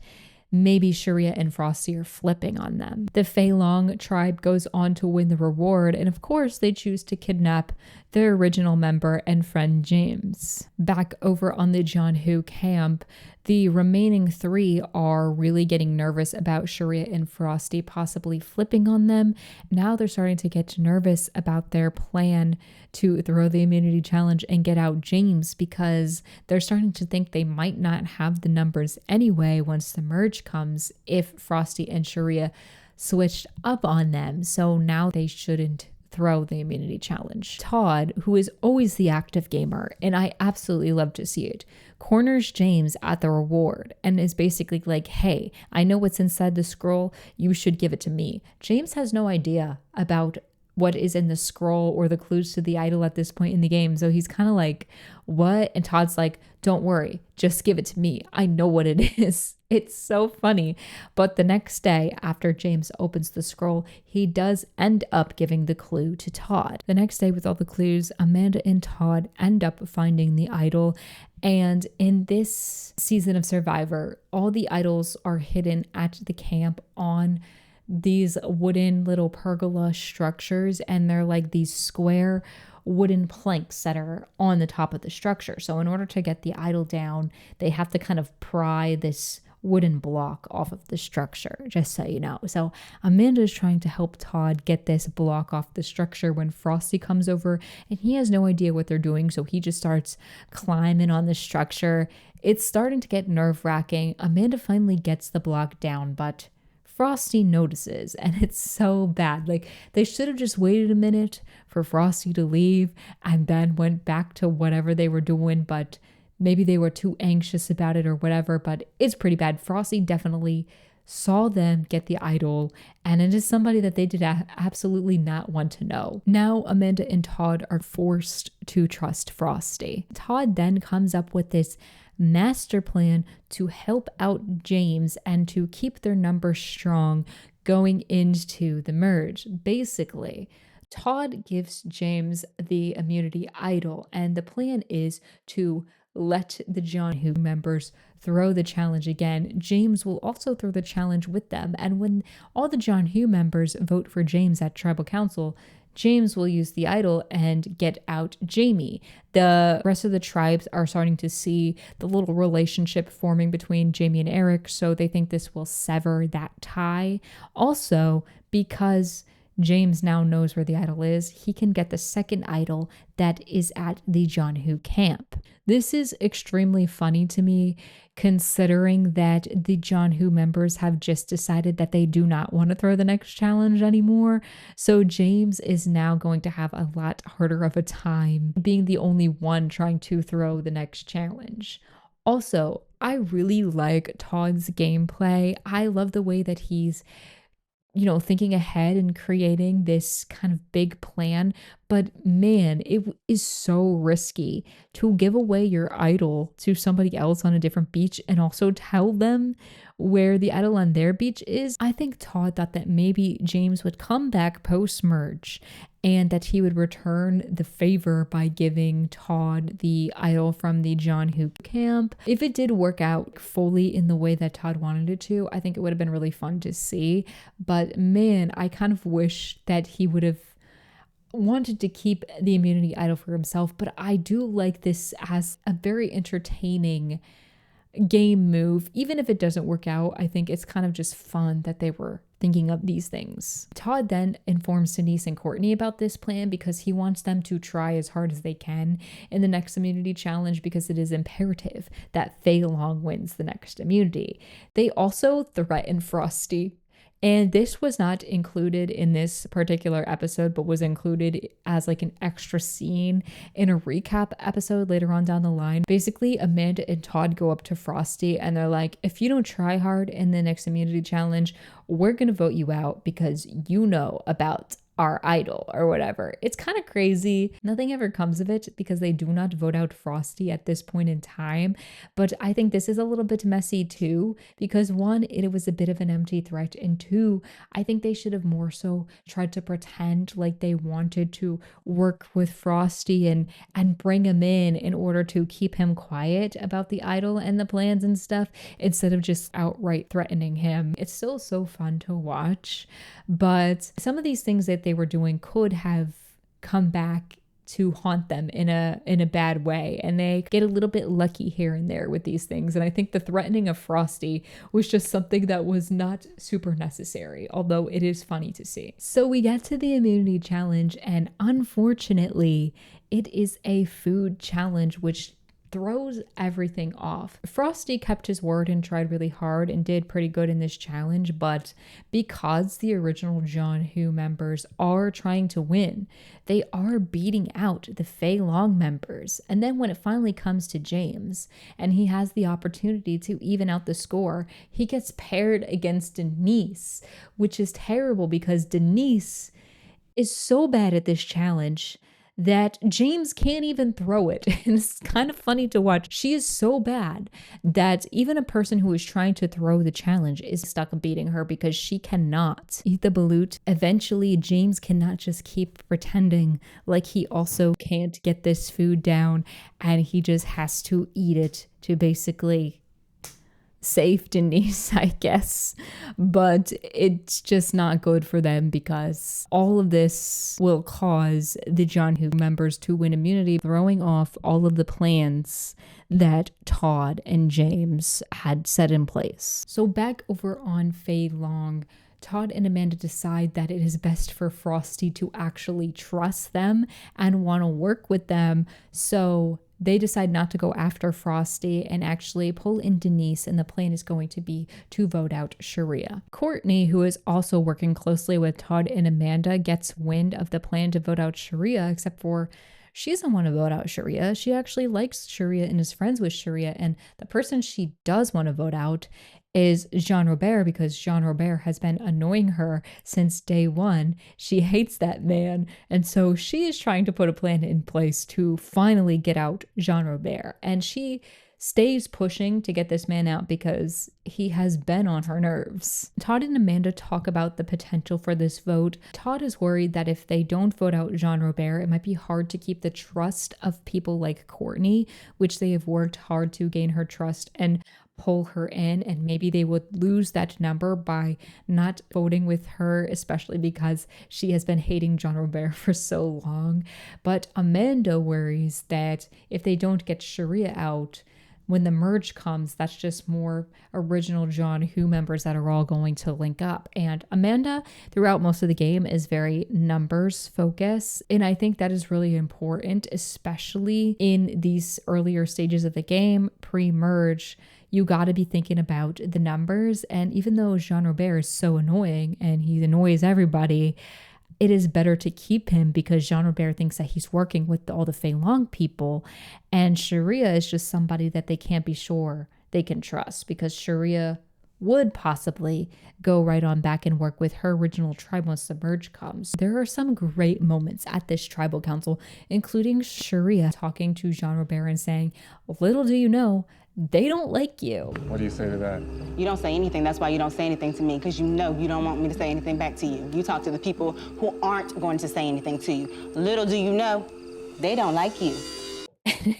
maybe Sharia and Frosty are flipping on them. The Fei Long tribe goes on to win the reward, and of course they choose to kidnap their original member and friend James. Back over on the John Who camp, the remaining three are really getting nervous about Sharia and Frosty possibly flipping on them. Now they're starting to get nervous about their plan to throw the immunity challenge and get out James, because they're starting to think they might not have the numbers anyway once the merge comes if Frosty and Sharia switched up on them. So now they shouldn't throw the immunity challenge. Todd, who is always the active gamer, and I absolutely love to see it, corners James at the reward and is basically like, hey, I know what's inside the scroll, you should give it to me. James has no idea about what is in the scroll or the clues to the idol at this point in the game. So he's kind of like, what? And Todd's like, don't worry, just give it to me. I know what it is. It's so funny. But the next day, after James opens the scroll, he does end up giving the clue to Todd. The next day, with all the clues, Amanda and Todd end up finding the idol. And in this season of Survivor, all the idols are hidden at the camp on these wooden little pergola structures, and they're like these square wooden planks that are on the top of the structure. So in order to get the idol down, they have to kind of pry this wooden block off of the structure, just so you know. So Amanda is trying to help Todd get this block off the structure when Frosty comes over, and he has no idea what they're doing, so he just starts climbing on the structure. It's starting to get nerve-wracking. Amanda finally gets the block down, but Frosty notices, and it's so bad. Like, they should have just waited a minute for Frosty to leave and then went back to whatever they were doing, but maybe they were too anxious about it or whatever, but it's pretty bad. Frosty definitely saw them get the idol, and it is somebody that they did absolutely not want to know. Now Amanda and Todd are forced to trust Frosty. Todd then comes up with this master plan to help out James and to keep their numbers strong going into the merge. Basically, Todd gives James the immunity idol, and the plan is to let the John Who members throw the challenge again. James will also throw the challenge with them, and when all the John Who members vote for James at Tribal Council, James will use the idol and get out Jamie. The rest of the tribes are starting to see the little relationship forming between Jamie and Eric, so they think this will sever that tie. Also, because James now knows where the idol is, he can get the second idol that is at the John Who camp. This is extremely funny to me, considering that the John Who members have just decided that they do not want to throw the next challenge anymore. So James is now going to have a lot harder of a time being the only one trying to throw the next challenge. Also, I really like Todd's gameplay. I love the way that he's thinking ahead and creating this kind of big plan. But man, it is so risky to give away your idol to somebody else on a different beach and also tell them where the idol on their beach is. I think Todd thought that maybe James would come back post-merge and that he would return the favor by giving Todd the idol from the John Who camp. If it did work out fully in the way that Todd wanted it to, I think it would have been really fun to see. But man, I kind of wish that he would have wanted to keep the immunity idol for himself. But I do like this as a very entertaining game move. Even if it doesn't work out, I think it's kind of just fun that they were thinking of these things. Todd then informs Denise and Courtney about this plan because he wants them to try as hard as they can in the next immunity challenge, because it is imperative that Fei Long wins the next immunity. They also threaten Frosty. And this was not included in this particular episode, but was included as like an extra scene in a recap episode later on down the line. Basically, Amanda and Todd go up to Frosty and they're like, if you don't try hard in the next immunity challenge, we're going to vote you out because you know about our idol or whatever. It's kind of crazy. Nothing ever comes of it because they do not vote out Frosty at this point in time. But I think this is a little bit messy too, because one, it was a bit of an empty threat, and two, I think they should have more so tried to pretend like they wanted to work with Frosty and bring him in order to keep him quiet about the idol and the plans and stuff, instead of just outright threatening him. It's still so fun to watch, but some of these things that they were doing could have come back to haunt them in a bad way, and they get a little bit lucky here and there with these things. And I think the threatening of Frosty was just something that was not super necessary, although it is funny to see. So we get to the immunity challenge, and unfortunately it is a food challenge, which throws everything off. Frosty kept his word and tried really hard and did pretty good in this challenge, but because the original John Who members are trying to win, they are beating out the Fei Long members. And then when it finally comes to James and he has the opportunity to even out the score, he gets paired against Denise, which is terrible because Denise is so bad at this challenge that James can't even throw it. And it's kind of funny to watch. She is so bad that even a person who is trying to throw the challenge is stuck beating her because she cannot eat the balut. Eventually, James cannot just keep pretending like he also can't get this food down, and he just has to eat it to basically save Denise, I guess. But it's just not good for them because all of this will cause the John Who members to win immunity, throwing off all of the plans that Todd and James had set in place. So back over on Fei Long, Todd and Amanda decide that it is best for Frosty to actually trust them and want to work with them. So they decide not to go after Frosty and actually pull in Denise, and the plan is going to be to vote out Sharia. Courtney, who is also working closely with Todd and Amanda, gets wind of the plan to vote out Sharia, except for she doesn't want to vote out Sharia. She actually likes Sharia and is friends with Sharia, and the person she does want to vote out is Jean Robert, because Jean Robert has been annoying her since day one. She hates that man, and so she is trying to put a plan in place to finally get out Jean Robert, and she stays pushing to get this man out because he has been on her nerves. Todd and Amanda talk about the potential for this vote. Todd is worried that if they don't vote out Jean Robert, it might be hard to keep the trust of people like Courtney, which they have worked hard to gain her trust and pull her in, and maybe they would lose that number by not voting with her, especially because she has been hating Jean Robert for so long. But Amanda worries that if they don't get Sharia out, when the merge comes, that's just more original John Who members that are all going to link up. And Amanda, throughout most of the game, is very numbers focused. And I think that is really important, especially in these earlier stages of the game, pre-merge. You got to be thinking about the numbers. And even though Jean Robert is so annoying and he annoys everybody, it is better to keep him because Jean Robert thinks that he's working with all the Fei Long people. And Sharia is just somebody that they can't be sure they can trust, because Sharia would possibly go right on back and work with her original tribe once the merge comes. There are some great moments at this tribal council, including Sharia talking to Jean Robert and saying, "Little do you know, they don't like you." What do you say to that? You don't say anything. That's why you don't say anything to me, because you know you don't want me to say anything back to you. You talk to the people who aren't going to say anything to you. Little do you know, they don't like you.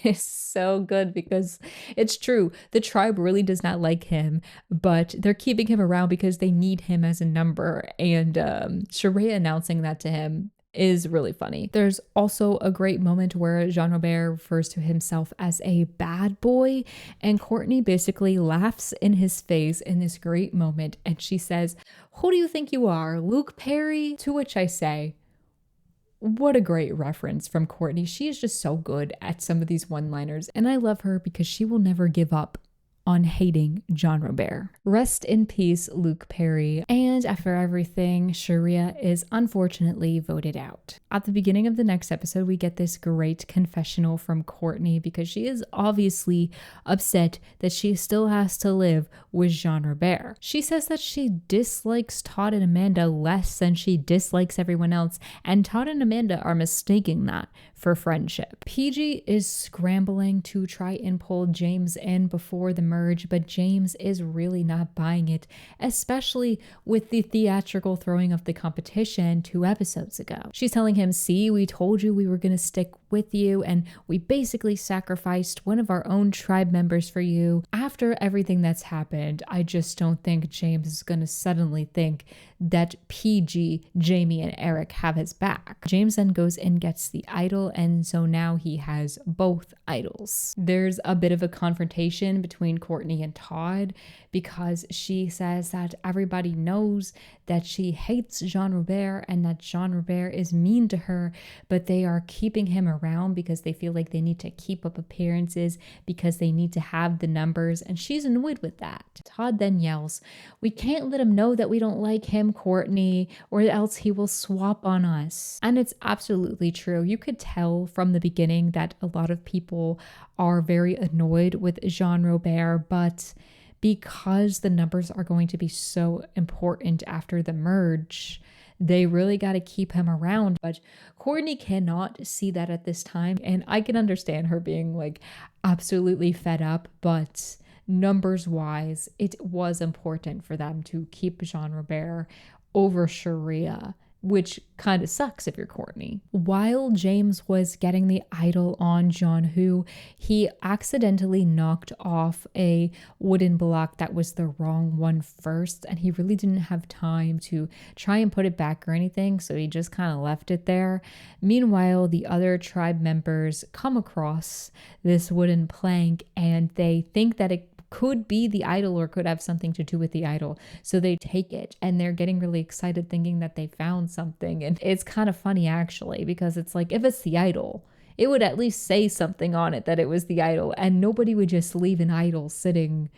It's so good because it's true. The tribe really does not like him, but they're keeping him around because they need him as a number. And Sharia announcing that to him is really funny. There's also a great moment where Jean Robert refers to himself as a bad boy, and Courtney basically laughs in his face in this great moment, and she says, "Who do you think you are, Luke Perry?" To which I say, what a great reference from Courtney. She is just so good at some of these one-liners, and I love her because she will never give up on hating Jean Robert. Rest in peace, Luke Perry. And after everything, Sharia is unfortunately voted out. At the beginning of the next episode, we get this great confessional from Courtney because she is obviously upset that she still has to live with Jean Robert. She says that she dislikes Todd and Amanda less than she dislikes everyone else, and Todd and Amanda are mistaking that for friendship. PG is scrambling to try and pull James in before the merge, but James is really not buying it, especially with the theatrical throwing of the competition 2 episodes ago. She's telling him, "See, we told you we were going to stick with you, and we basically sacrificed one of our own tribe members for you." After everything that's happened, I just don't think James is going to suddenly think that PG, Jamie, and Eric have his back. James then goes and gets the idol, and so now he has both idols. There's a bit of a confrontation between Courtney and Todd because she says that everybody knows that she hates Jean Robert and that Jean Robert is mean to her, but they are keeping him around because they feel like they need to keep up appearances, because they need to have the numbers, and she's annoyed with that. Todd then yells, "We can't let him know that we don't like him, Courtney, or else he will swap on us." And it's absolutely true. You could tell from the beginning that a lot of people are very annoyed with Jean Robert, but because the numbers are going to be so important after the merge, they really got to keep him around. But Courtney cannot see that at this time. And I can understand her being like absolutely fed up, but numbers wise, it was important for them to keep Jean Robert over Sharia, which kind of sucks if you're Courtney. While James was getting the idol on John-Hoo, he accidentally knocked off a wooden block that was the wrong one first, and he really didn't have time to try and put it back or anything, so he just kind of left it there. Meanwhile, the other tribe members come across this wooden plank, and they think that it could be the idol or could have something to do with the idol. So they take it and they're getting really excited thinking that they found something. And it's kind of funny actually, because it's like, if it's the idol, it would at least say something on it that it was the idol, and nobody would just leave an idol sitting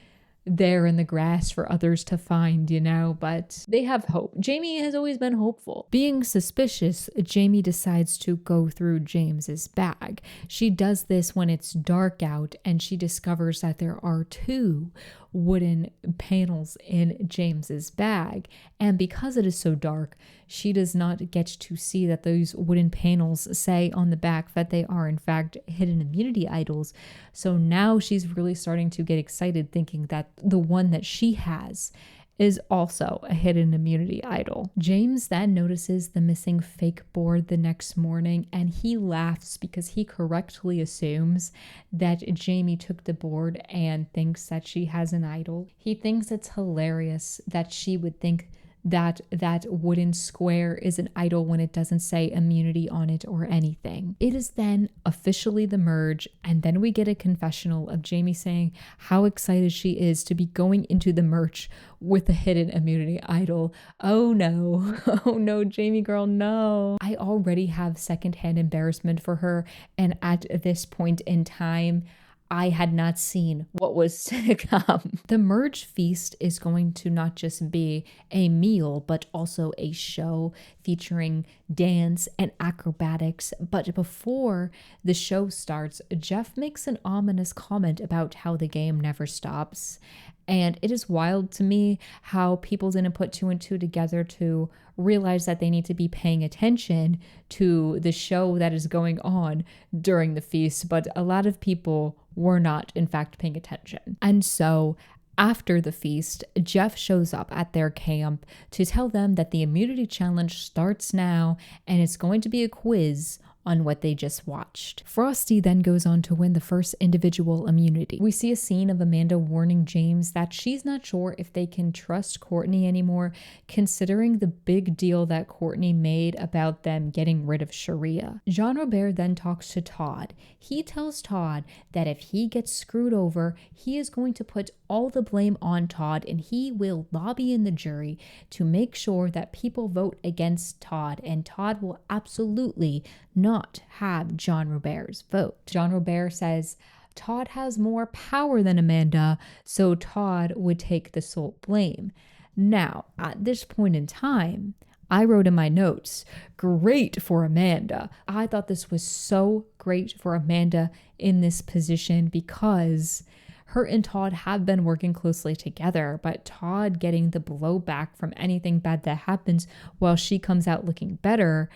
there in the grass for others to find, you know, but they have hope. Jamie has always been hopeful. Being suspicious, Jamie decides to go through James's bag. She does this when it's dark out, and she discovers that there are 2 wooden panels in James's bag. And because it is so dark, she does not get to see that those wooden panels say on the back that they are in fact hidden immunity idols. So now she's really starting to get excited, thinking that the one that she has is also a hidden immunity idol. James then notices the missing fake board the next morning, and he laughs because he correctly assumes that Jamie took the board and thinks that she has an idol. He thinks it's hilarious that she would think that that wooden square is an idol when it doesn't say immunity on it or anything. It is then officially the merge, and then we get a confessional of Jamie saying how excited she is to be going into the merch with a hidden immunity idol. Oh no, oh no, Jamie girl, no. I already have secondhand embarrassment for her, and at this point in time, I had not seen what was to come. The merge feast is going to not just be a meal, but also a show featuring dance and acrobatics. But before the show starts, Jeff makes an ominous comment about how the game never stops. And it is wild to me how people didn't put 2 and 2 together to realize that they need to be paying attention to the show that is going on during the feast. But a lot of people were not, in fact, paying attention. And so after the feast, Jeff shows up at their camp to tell them that the immunity challenge starts now, and it's going to be a quiz on what they just watched. Frosty then goes on to win the first individual immunity. We see a scene of Amanda warning James that she's not sure if they can trust Courtney anymore, considering the big deal that Courtney made about them getting rid of Sharia. Jean Robert then talks to Todd. He tells Todd that if he gets screwed over, he is going to put all the blame on Todd, and he will lobby in the jury to make sure that people vote against Todd, and Todd will absolutely not have Jean Robert's vote. Jean Robert says Todd has more power than Amanda, so Todd would take the sole blame. Now, at this point in time, I wrote in my notes, great for Amanda. I thought this was so great for Amanda in this position because her and Todd have been working closely together, but Todd getting the blowback from anything bad that happens while she comes out looking better,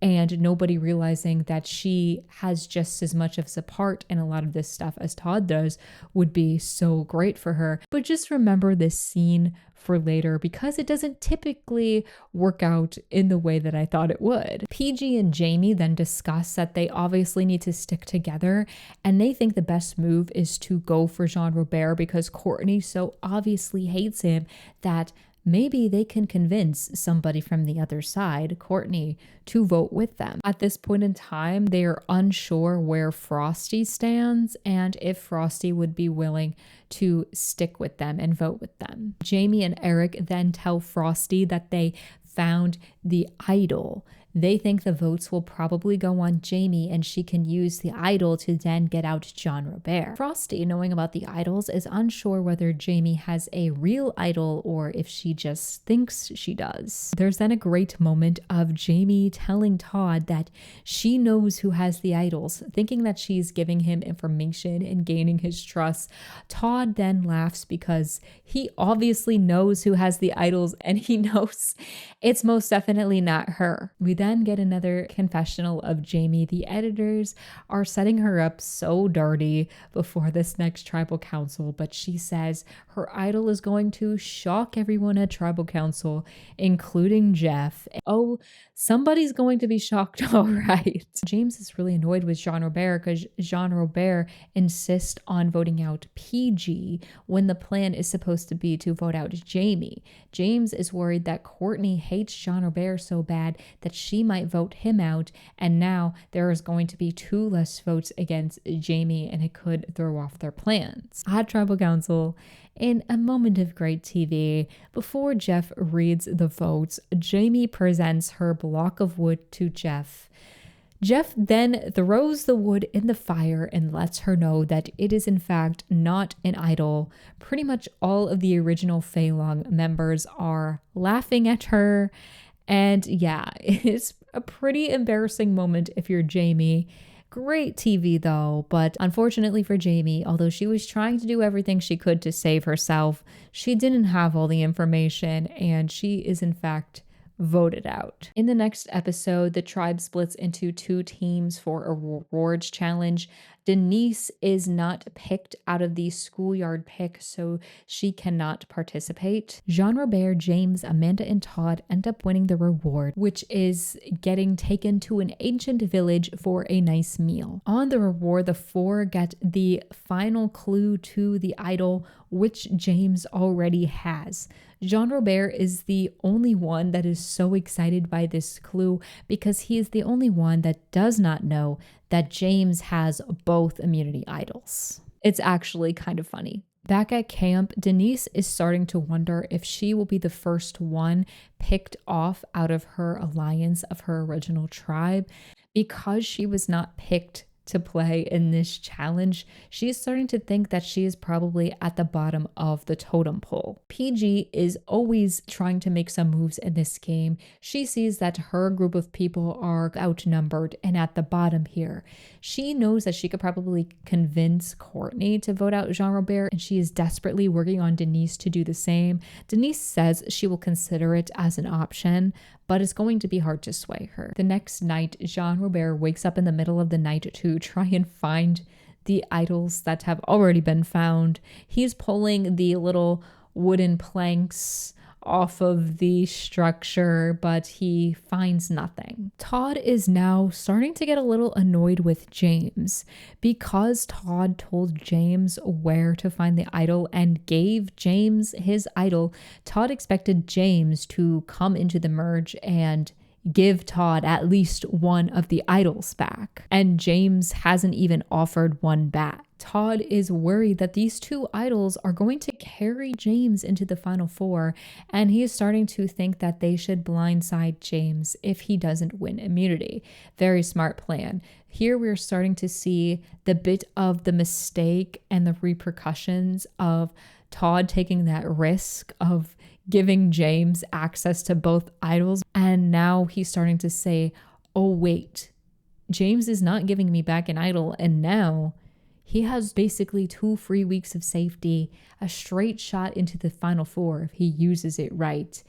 and nobody realizing that she has just as much of a part in a lot of this stuff as Todd does would be so great for her. But just remember this scene for later because it doesn't typically work out in the way that I thought it would. PG and Jamie then discuss that they obviously need to stick together, and they think the best move is to go for Jean Robert because Courtney so obviously hates him that maybe they can convince somebody from the other side, Courtney, to vote with them. At this point in time, they are unsure where Frosty stands and if Frosty would be willing to stick with them and vote with them. Jamie and Eric then tell Frosty that they found the idol. They think the votes will probably go on Jamie and she can use the idol to then get out Jean Robert. Frosty, knowing about the idols, is unsure whether Jamie has a real idol or if she just thinks she does. There's then a great moment of Jamie telling Todd that she knows who has the idols, thinking that she's giving him information and gaining his trust. Todd then laughs because he obviously knows who has the idols and he knows it's most definitely definitely not her. We then get another confessional of Jamie. The editors are setting her up so dirty before this next tribal council, but she says her idol is going to shock everyone at tribal council, including Jeff. Oh, somebody's going to be shocked, all right. James is really annoyed with Jean Robert because Jean Robert insists on voting out PG when the plan is supposed to be to vote out Jamie. James is worried that Courtney hates Jean Robert so bad that she might vote him out, and now there is going to be 2 less votes against Jamie, and it could throw off their plans. At tribal council, in a moment of great TV, before Jeff reads the votes, Jamie presents her block of wood to Jeff. Jeff then throws the wood in the fire and lets her know that it is in fact not an idol. Pretty much all of the original Fei Long members are laughing at her. And yeah, it's a pretty embarrassing moment if you're Jamie. Great TV though, but unfortunately for Jamie, although she was trying to do everything she could to save herself, she didn't have all the information and she is in fact voted out. In the next episode, the tribe splits into 2 teams for a rewards challenge. Denise is not picked out of the schoolyard pick, so she cannot participate. Jean Robert, James, Amanda, and Todd end up winning the reward, which is getting taken to an ancient village for a nice meal. On the reward, the 4 get the final clue to the idol, which James already has. Jean Robert is the only one that is so excited by this clue because he is the only one that does not know that James has both immunity idols. It's actually kind of funny. Back at camp, Denise is starting to wonder if she will be the first one picked off out of her alliance of her original tribe. Because she was not picked to play in this challenge, she's starting to think that she is probably at the bottom of the totem pole. PG is always trying to make some moves in this game. She sees that her group of people are outnumbered and at the bottom here. She knows that she could probably convince Courtney to vote out Jean Robert, and she is desperately working on Denise to do the same. Denise says she will consider it as an option, but it's going to be hard to sway her. The next night, Jean Robert wakes up in the middle of the night to try and find the idols that have already been found. He's pulling the little wooden planks off of the structure, but he finds nothing. Todd is now starting to get a little annoyed with James because Todd told James where to find the idol and gave James his idol. Todd expected James to come into the merge and give Todd at least one of the idols back, and James hasn't even offered one back. Todd is worried that these 2 idols are going to carry James into the final 4, and he is starting to think that they should blindside James if he doesn't win immunity. Very smart plan. Here we're starting to see the bit of the mistake and the repercussions of Todd taking that risk of giving James access to both idols, and now he's starting to say, oh wait, James is not giving me back an idol, and now he has basically 2 free weeks of safety, a straight shot into the final 4 if he uses it right.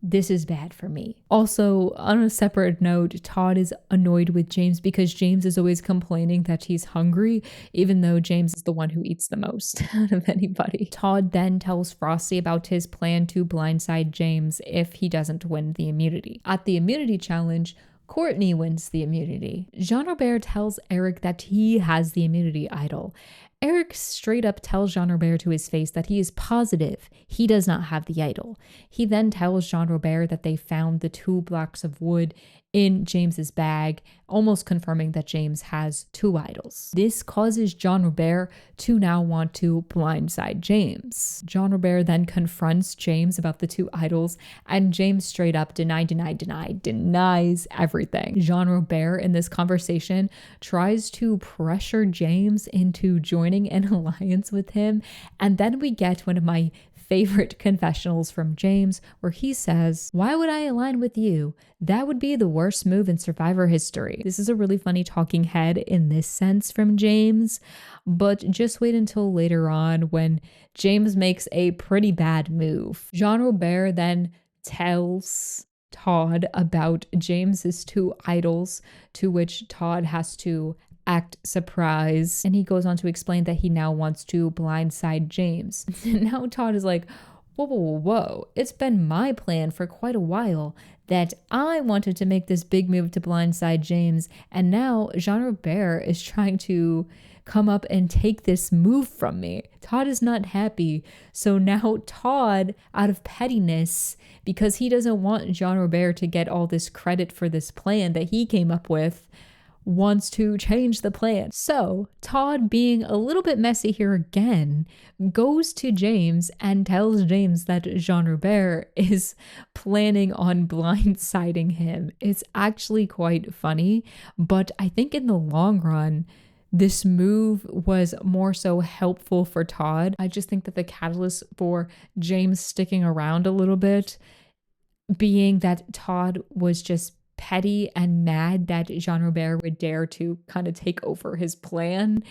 This is bad for me. Also, on a separate note, Todd is annoyed with James because James is always complaining that he's hungry, even though James is the one who eats the most out of anybody. Todd then tells Frosty about his plan to blindside James if he doesn't win the immunity. At the immunity challenge, Courtney wins the immunity. Jean Robert tells Eric that he has the immunity idol. Eric straight up tells Jean Robert to his face that he is positive he does not have the idol. He then tells Jean Robert that they found the 2 blocks of wood in James's bag, almost confirming that James has 2 idols. This causes Jean Robert to now want to blindside James. Jean Robert then confronts James about the 2 idols, and James straight up denies everything. Jean Robert in this conversation tries to pressure James into joining an alliance with him, and then we get one of my favorite confessionals from James, where he says, "Why would I align with you? That would be the worst move in Survivor history." This is a really funny talking head in this sense from James, but just wait until later on when James makes a pretty bad move. Jean Robert then tells Todd about James's two idols, to which Todd has to act surprised. And he goes on to explain that he now wants to blindside James. Now Todd is like, whoa, whoa, whoa, whoa. It's been my plan for quite a while that I wanted to make this big move to blindside James. And now Jean Robert is trying to come up and take this move from me. Todd is not happy. So now Todd, out of pettiness, because he doesn't want Jean Robert to get all this credit for this plan that he came up with, wants to change the plan. So Todd, being a little bit messy here again, goes to James and tells James that Jean Robert is planning on blindsiding him. It's actually quite funny, but I think in the long run, this move was more so helpful for Todd. I just think that the catalyst for James sticking around a little bit being that Todd was just petty and mad that Jean Robert would dare to kind of take over his plan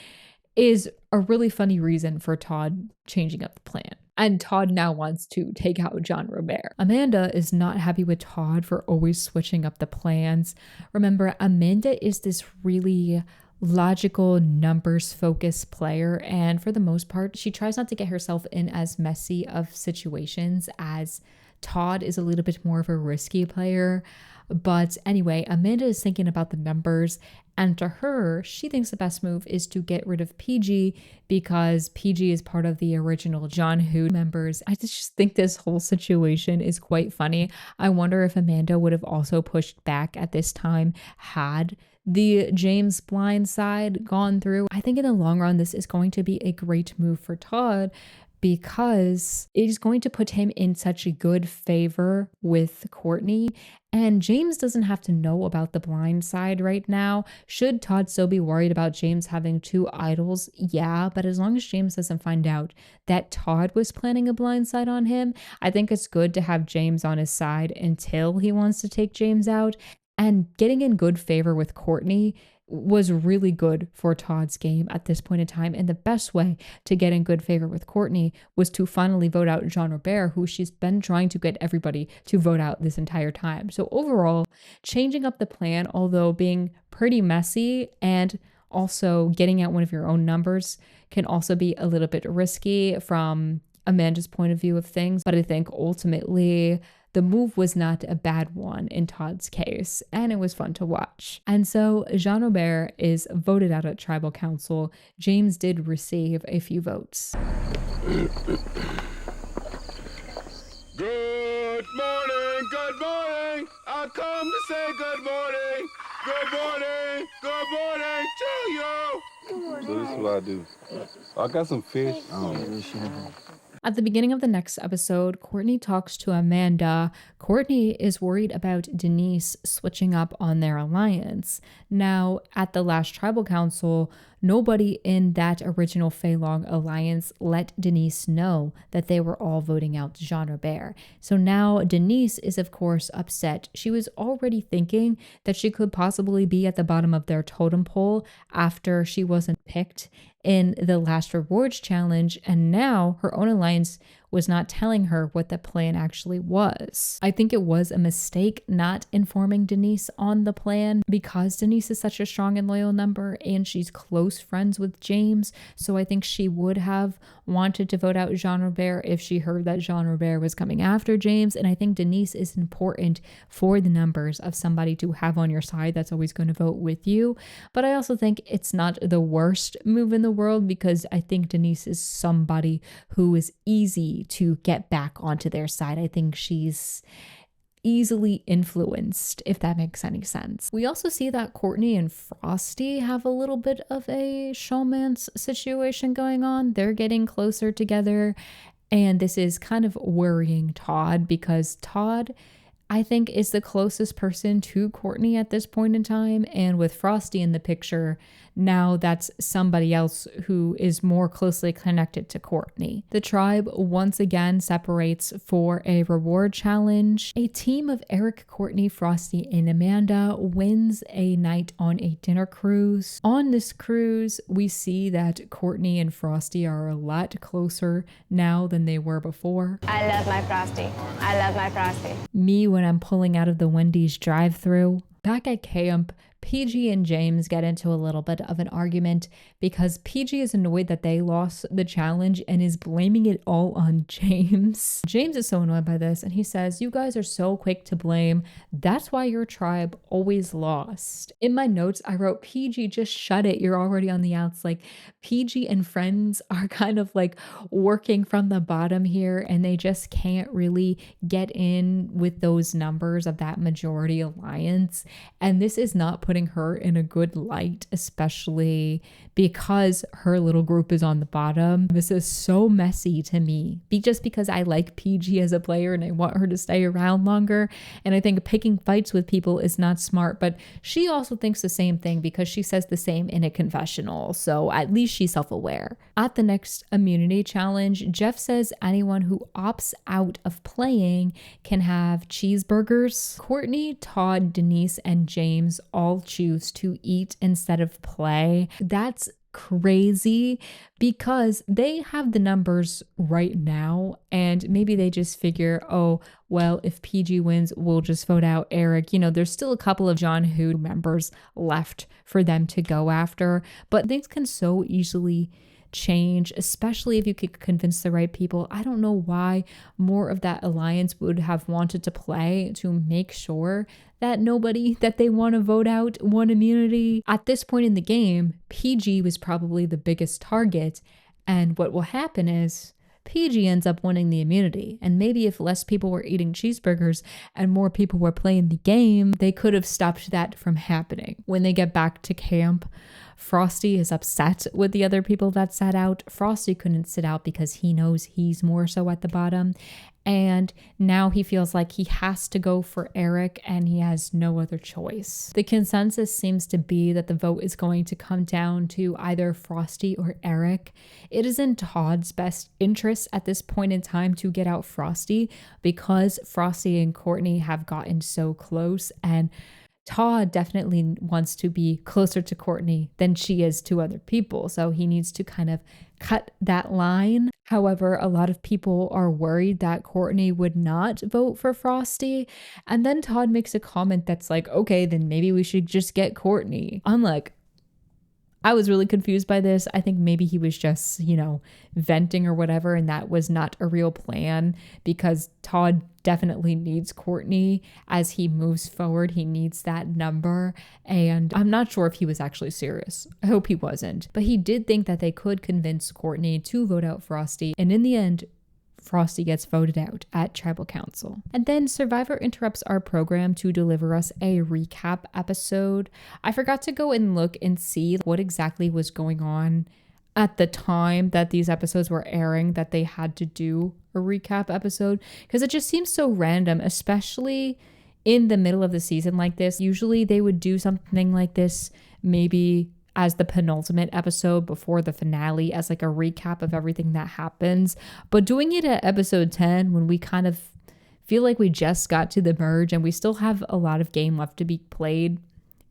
is a really funny reason for Todd changing up the plan. And Todd now wants to take out Jean Robert. Amanda is not happy with Todd for always switching up the plans. Remember, Amanda is this really logical, numbers-focused player, and for the most part, she tries not to get herself in as messy of situations as Todd is a little bit more of a risky player. But anyway, Amanda is thinking about the numbers, and to her, she thinks the best move is to get rid of PG because PG is part of the original John Who members. I just think this whole situation is quite funny. I wonder if Amanda would have also pushed back at this time had the James blind side gone through. I think in the long run, this is going to be a great move for Todd because it is going to put him in such a good favor with Courtney. And James doesn't have to know about the blind side right now. Should Todd still be worried about James having two idols? Yeah, but as long as James doesn't find out that Todd was planning a blind side on him, I think it's good to have James on his side until he wants to take James out. And getting in good favor with Courtney was really good for Todd's game at this point in time. And the best way to get in good favor with Courtney was to finally vote out Jean Robert, who she's been trying to get everybody to vote out this entire time. So overall, changing up the plan, although being pretty messy and also getting out one of your own numbers, can also be a little bit risky from Amanda's point of view of things. But I think ultimately, the move was not a bad one in Todd's case, and it was fun to watch. And so Jean Robert is voted out at Tribal Council. James did receive a few votes. Good morning, good morning. I come to say good morning. Good morning, good morning to you. Good morning. So this is what I do. I got some fish. At the beginning of the next episode, Courtney talks to Amanda. Courtney is worried about Denise switching up on their alliance. Now, at the last Tribal Council, nobody in that original Fei Long alliance let Denise know that they were all voting out Jean Robert. So now Denise is, of course, upset. She was already thinking that she could possibly be at the bottom of their totem pole after she wasn't picked in the last rewards challenge, and now her own alliance was not telling her what the plan actually was. I think it was a mistake not informing Denise on the plan because Denise is such a strong and loyal member and she's close friends with James. So I think she would have wanted to vote out Jean Robert if she heard that Jean Robert was coming after James. And I think Denise is important for the numbers of somebody to have on your side that's always going to vote with you. But I also think it's not the worst move in the world because I think Denise is somebody who is easy to get back onto their side. I think she's easily influenced, if that makes any sense. We also see that Courtney and Frosty have a little bit of a showmance situation going on. They're getting closer together, and this is kind of worrying Todd because Todd, I think, is the closest person to Courtney at this point in time, and with Frosty in the picture, now that's somebody else who is more closely connected to Courtney. The tribe once again separates for a reward challenge. A team of Eric, Courtney, Frosty, and Amanda wins a night on a dinner cruise. On this cruise, we see that Courtney and Frosty are a lot closer now than they were before. I love my Frosty. I love my Frosty. me when I'm pulling out of the Wendy's drive-thru. Back at camp, PG and James get into a little bit of an argument because PG is annoyed that they lost the challenge and is blaming it all on James. James is so annoyed by this and he says, "You guys are so quick to blame. That's why your tribe always lost." In my notes, I wrote, "PG, just shut it. You're already on the outs." Like, PG and friends are kind of like working from the bottom here and they just can't really get in with those numbers of that majority alliance. And this is not putting her in a good light, especially because her little group is on the bottom. This is so messy to me. Just because I like PG as a player and I want her to stay around longer. And I think picking fights with people is not smart, but she also thinks the same thing because she says the same in a confessional. So at least she's self-aware. At the next immunity challenge, Jeff says anyone who opts out of playing can have cheeseburgers. Courtney, Todd, Denise, and James all choose to eat instead of play. That's crazy because they have the numbers right now and maybe they just figure, oh, well, if PG wins, we'll just vote out Eric. You know, there's still a couple of John Who members left for them to go after, but things can so easily change, especially if you could convince the right people. I don't know why more of that alliance would have wanted to play to make sure that nobody that they want to vote out won immunity. At this point in the game, PG was probably the biggest target, and what will happen is PG ends up winning the immunity. And maybe if less people were eating cheeseburgers and more people were playing the game, they could have stopped that from happening. When they get back to camp, Frosty is upset with the other people that sat out. Frosty couldn't sit out because he knows he's more so at the bottom. And now he feels like he has to go for Eric and he has no other choice. The consensus seems to be that the vote is going to come down to either Frosty or Eric. It is in Todd's best interest at this point in time to get out Frosty because Frosty and Courtney have gotten so close, and Todd definitely wants to be closer to Courtney than she is to other people. So he needs to kind of cut that line. However, a lot of people are worried that Courtney would not vote for Frosty. And then Todd makes a comment that's like, okay, then maybe we should just get Courtney. I'm like, I was really confused by this. I think maybe he was just, venting or whatever, and that was not a real plan because Todd definitely needs Courtney as he moves forward. He needs that number, and I'm not sure if he was actually serious. I hope he wasn't. But he did think that they could convince Courtney to vote out Frosty, and in the end, Frosty gets voted out at Tribal Council. And then Survivor interrupts our program to deliver us a recap episode. I forgot to go and look and see what exactly was going on at the time that these episodes were airing, that they had to do a recap episode, because it just seems so random, especially in the middle of the season like this. Usually they would do something like this maybe as the penultimate episode before the finale, as like a recap of everything that happens. But doing it at episode 10 when we kind of feel like we just got to the merge and we still have a lot of game left to be played,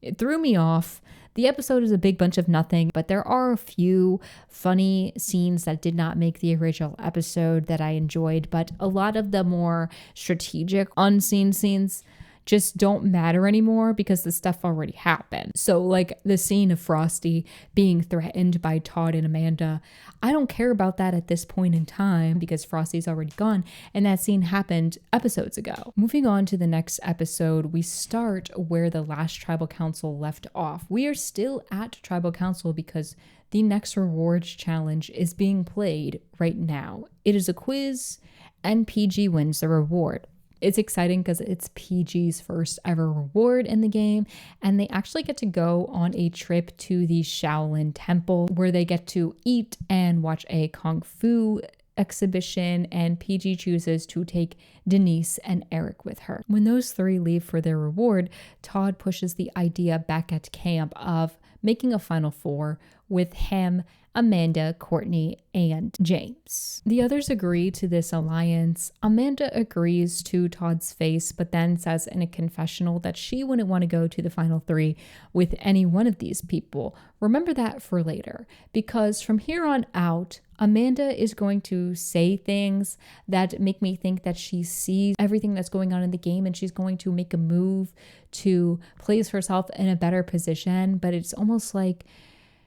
it threw me off. The episode is a big bunch of nothing, but there are a few funny scenes that did not make the original episode that I enjoyed, but a lot of the more strategic unseen scenes just don't matter anymore because the stuff already happened. So like the scene of Frosty being threatened by Todd and Amanda, I don't care about that at this point in time because Frosty's already gone and that scene happened episodes ago. Moving on to the next episode, we start where the last Tribal Council left off. We are still at Tribal Council because the next rewards challenge is being played right now. It is a quiz and PG wins the reward. It's exciting because it's PG's first ever reward in the game, and they actually get to go on a trip to the Shaolin Temple where they get to eat and watch a Kung Fu exhibition, and PG chooses to take Denise and Eric with her. When those three leave for their reward, Todd pushes the idea back at camp of making a Final Four with him, Amanda, Courtney, and James. The others agree to this alliance. Amanda agrees to Todd's face, but then says in a confessional that she wouldn't want to go to the final 3 with any one of these people. Remember that for later, because from here on out, Amanda is going to say things that make me think that she sees everything that's going on in the game, and she's going to make a move to place herself in a better position, but it's almost like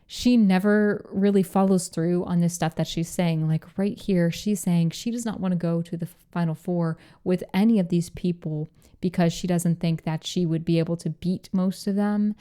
she never really follows through on this stuff that she's saying. Like right here, she's saying she does not want to go to the final 4 with any of these people because she doesn't think that she would be able to beat most of them.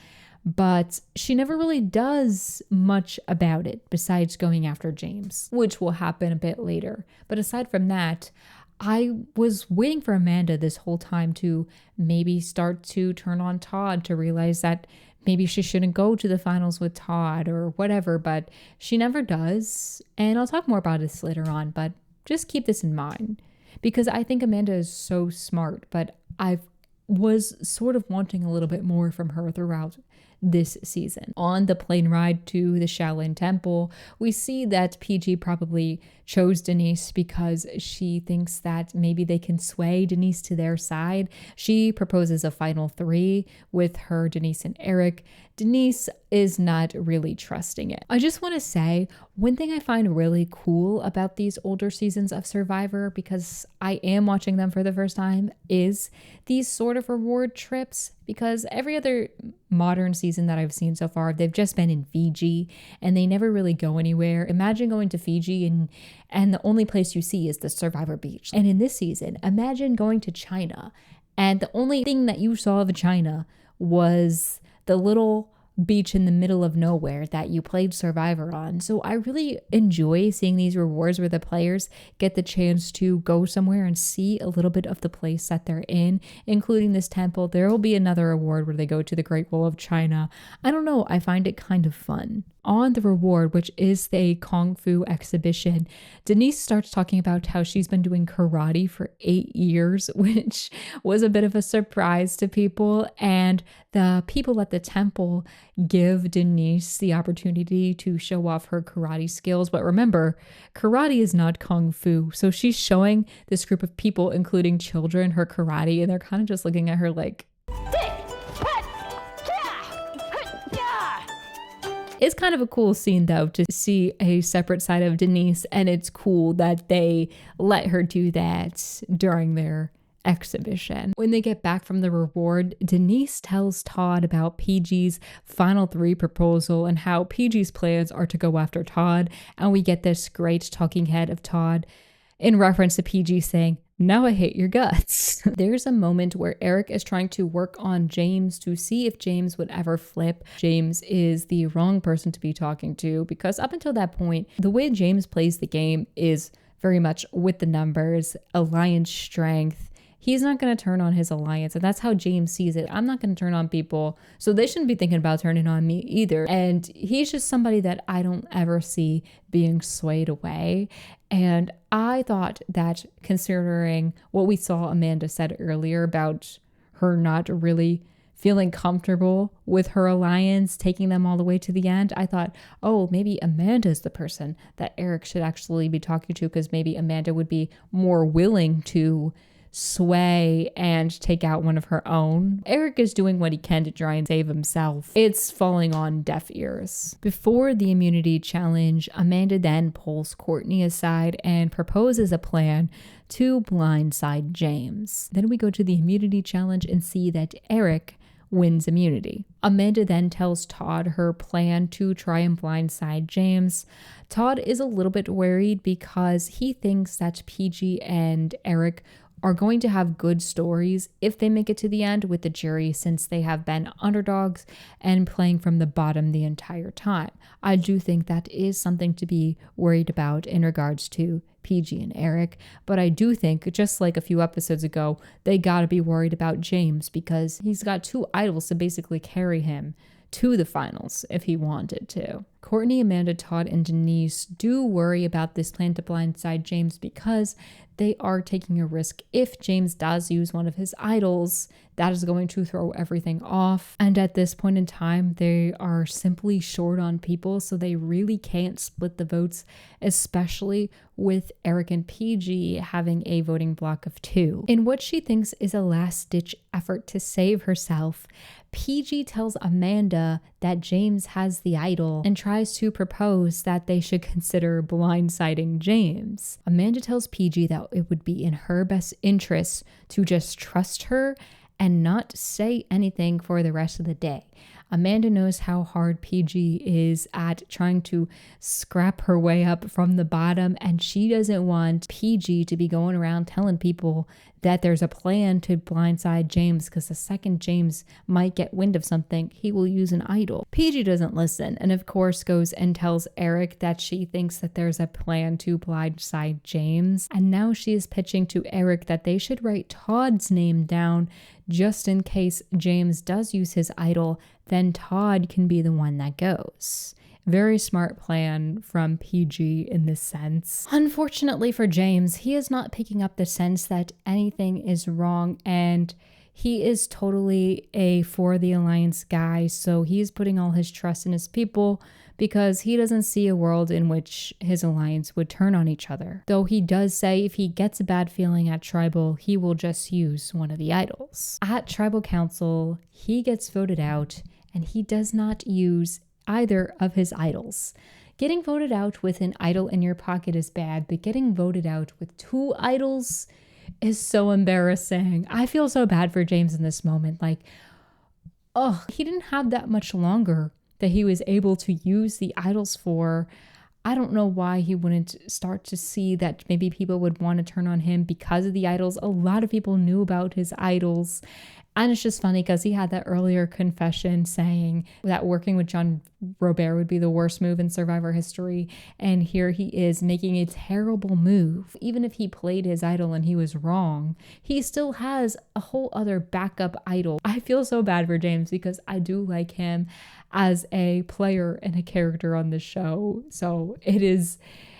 But she never really does much about it besides going after James, which will happen a bit later. But aside from that, I was waiting for Amanda this whole time to maybe start to turn on Todd, to realize that maybe she shouldn't go to the finals with Todd or whatever, but she never does. And I'll talk more about this later on, but just keep this in mind because I think Amanda is so smart, but I was sort of wanting a little bit more from her throughout this season. On the plane ride to the Shaolin Temple, we see that PG probably chose Denise because she thinks that maybe they can sway Denise to their side. She proposes a final 3 with her, Denise, and Eric. Denise is not really trusting it. I just want to say one thing I find really cool about these older seasons of Survivor, because I am watching them for the first time, is these sort of reward trips, because every other modern season that I've seen so far, they've just been in Fiji and they never really go anywhere. Imagine going to Fiji and the only place you see is the Survivor beach. And in this season, imagine going to China and the only thing that you saw of China was the little beach in the middle of nowhere that you played Survivor on. So I really enjoy seeing these rewards where the players get the chance to go somewhere and see a little bit of the place that they're in, including this temple. There will be another award where they go to the Great Wall of China. I don't know, I find it kind of fun. On the reward, which is the Kung Fu exhibition, Denise starts talking about how she's been doing karate for 8 years, which was a bit of a surprise to people. And the people at the temple give Denise the opportunity to show off her karate skills. But remember, karate is not Kung Fu. So she's showing this group of people, including children, her karate, and they're kind of just looking at her like, it's kind of a cool scene, though, to see a separate side of Denise, and it's cool that they let her do that during their exhibition. When they get back from the reward, Denise tells Todd about PG's final 3 proposal and how PG's plans are to go after Todd, and we get this great talking head of Todd in reference to PG saying, "Now I hate your guts." There's a moment where Eric is trying to work on James to see if James would ever flip. James is the wrong person to be talking to because up until that point, the way James plays the game is very much with the numbers, alliance strength. He's not going to turn on his alliance, and that's how James sees it. I'm not going to turn on people, so they shouldn't be thinking about turning on me either. And he's just somebody that I don't ever see being swayed away. And I thought that considering what we saw Amanda said earlier about her not really feeling comfortable with her alliance, taking them all the way to the end, I thought, oh, maybe Amanda's the person that Eric should actually be talking to, because maybe Amanda would be more willing to sway and take out one of her own. Eric is doing what he can to try and save himself. It's falling on deaf ears. Before the immunity challenge, Amanda then pulls Courtney aside and proposes a plan to blindside James. Then we go to the immunity challenge and see that Eric wins immunity. Amanda then tells Todd her plan to try and blindside James. Todd is a little bit worried because he thinks that PG and Eric are going to have good stories if they make it to the end with the jury, since they have been underdogs and playing from the bottom the entire time. I do think that is something to be worried about in regards to PG and Eric, but I do think, just like a few episodes ago, they gotta be worried about James because he's got 2 idols to basically carry him to the finals if he wanted to. Courtney, Amanda, Todd, and Denise do worry about this plan to blindside James because they are taking a risk. If James does use one of his idols, that is going to throw everything off. And at this point in time, they are simply short on people, so they really can't split the votes, especially with Eric and PG having a voting block of 2. In what she thinks is a last-ditch effort to save herself, PG tells Amanda that James has the idol and tries to propose that they should consider blindsiding James. Amanda tells PG that it would be in her best interest to just trust her and not say anything for the rest of the day. Amanda knows how hard PG is at trying to scrap her way up from the bottom, and she doesn't want PG to be going around telling people that there's a plan to blindside James, because the second James might get wind of something, he will use an idol. PG doesn't listen, and of course goes and tells Eric that she thinks that there's a plan to blindside James, and now she is pitching to Eric that they should write Todd's name down just in case James does use his idol, then Todd can be the one that goes. Very smart plan from PG in this sense. Unfortunately for James, he is not picking up the sense that anything is wrong, and he is totally a for the alliance guy, so he is putting all his trust in his people because he doesn't see a world in which his alliance would turn on each other. Though he does say if he gets a bad feeling at Tribal, he will just use one of the idols. At Tribal Council, he gets voted out and he does not use either of his idols. Getting voted out with an idol in your pocket is bad, but getting voted out with 2 idols is so embarrassing. I feel so bad for James in this moment. Like, oh, he didn't have that much longer that he was able to use the idols for. I don't know why he wouldn't start to see that maybe people would want to turn on him because of the idols. A lot of people knew about his idols. And it's just funny because he had that earlier confession saying that working with John Robert would be the worst move in Survivor history. And here he is making a terrible move. Even if he played his idol and he was wrong, he still has a whole other backup idol. I feel so bad for James because I do like him as a player and a character on the show. So it is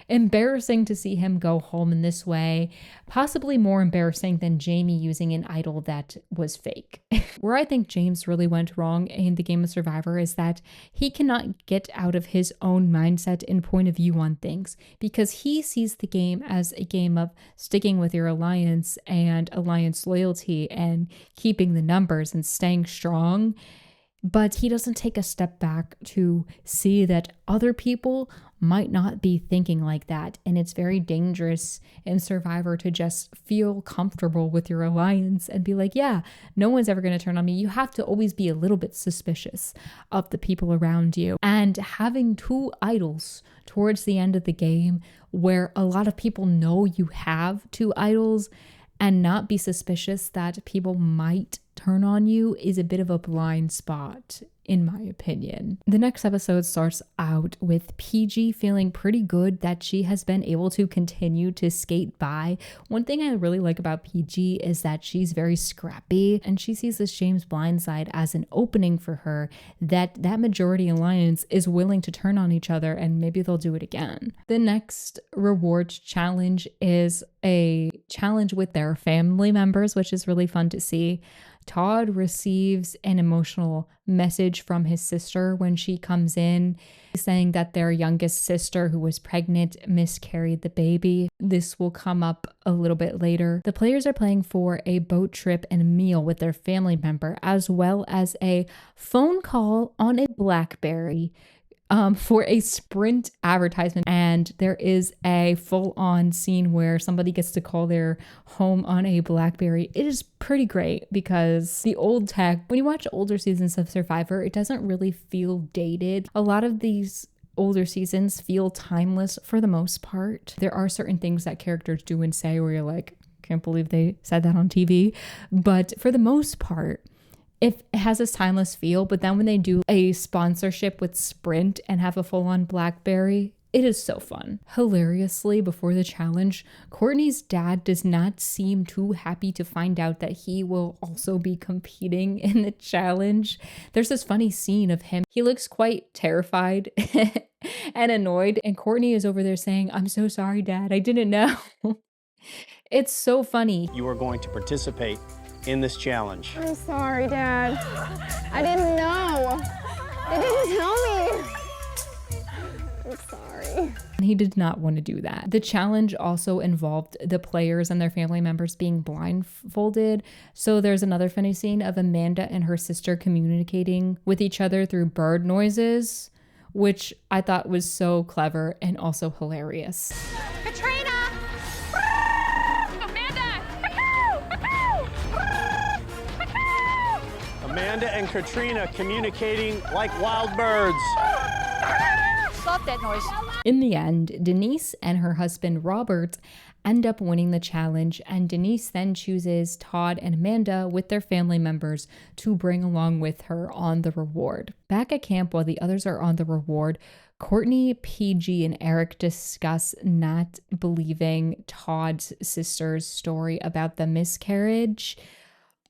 embarrassing to see him go home in this way, possibly more embarrassing than Jamie using an idol that was fake. Where I think James really went wrong in the game of Survivor is that he cannot get out of his own mindset and point of view on things, because he sees the game as a game of sticking with your alliance and alliance loyalty and keeping the numbers and staying strong. But he doesn't take a step back to see that other people might not be thinking like that. And it's very dangerous in Survivor to just feel comfortable with your alliance and be like, yeah, no one's ever going to turn on me. You have to always be a little bit suspicious of the people around you. And having 2 idols towards the end of the game where a lot of people know you have 2 idols and not be suspicious that people might turn on you is a bit of a blind spot, in my opinion. The next episode starts out with PG feeling pretty good that she has been able to continue to skate by. One thing I really like about PG is that she's very scrappy, and she sees this James blindside as an opening for her, that majority alliance is willing to turn on each other, and maybe they'll do it again. The next reward challenge is a challenge with their family members, which is really fun to see. Todd receives an emotional message from his sister when she comes in, saying that their youngest sister, who was pregnant, miscarried the baby. This will come up a little bit later. The players are playing for a boat trip and a meal with their family member, as well as a phone call on a BlackBerry for a Sprint advertisement. And there is a full-on scene where somebody gets to call their home on a BlackBerry. It is pretty great because the old tech, when you watch older seasons of Survivor, it doesn't really feel dated. A lot of these older seasons feel timeless for the most part. There are certain things that characters do and say where you're like, can't believe they said that on TV. But for the most part, it has this timeless feel. But then when they do a sponsorship with Sprint and have a full-on BlackBerry, It is so fun. Hilariously, before the challenge, Courtney's dad does not seem too happy to find out that he will also be competing in the challenge. There's this funny scene of him. He looks quite terrified and annoyed, and Courtney is over there saying, "I'm so sorry, Dad. I didn't know." It's so funny. You are going to participate in this challenge. I'm sorry, Dad. I didn't know. They didn't tell me. I'm sorry. He did not want to do that. The challenge also involved the players and their family members being blindfolded. So there's another funny scene of Amanda and her sister communicating with each other through bird noises, which I thought was so clever and also hilarious. Katrina! Amanda! Amanda and Katrina communicating like wild birds. Stop that noise. In the end, Denise and her husband Robert end up winning the challenge, and Denise then chooses Todd and Amanda with their family members to bring along with her on the reward. Back at camp while the others are on the reward, Courtney, PG, and Eric discuss not believing Todd's sister's story about the miscarriage.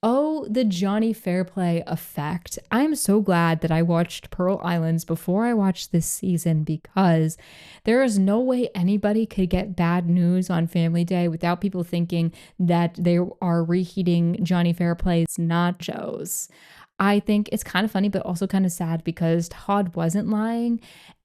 Oh, the Johnny Fairplay effect. I'm so glad that I watched Pearl Islands before I watched this season, because there is no way anybody could get bad news on Family Day without people thinking that they are reheating Johnny Fairplay's nachos. I think it's kind of funny, but also kind of sad, because Todd wasn't lying.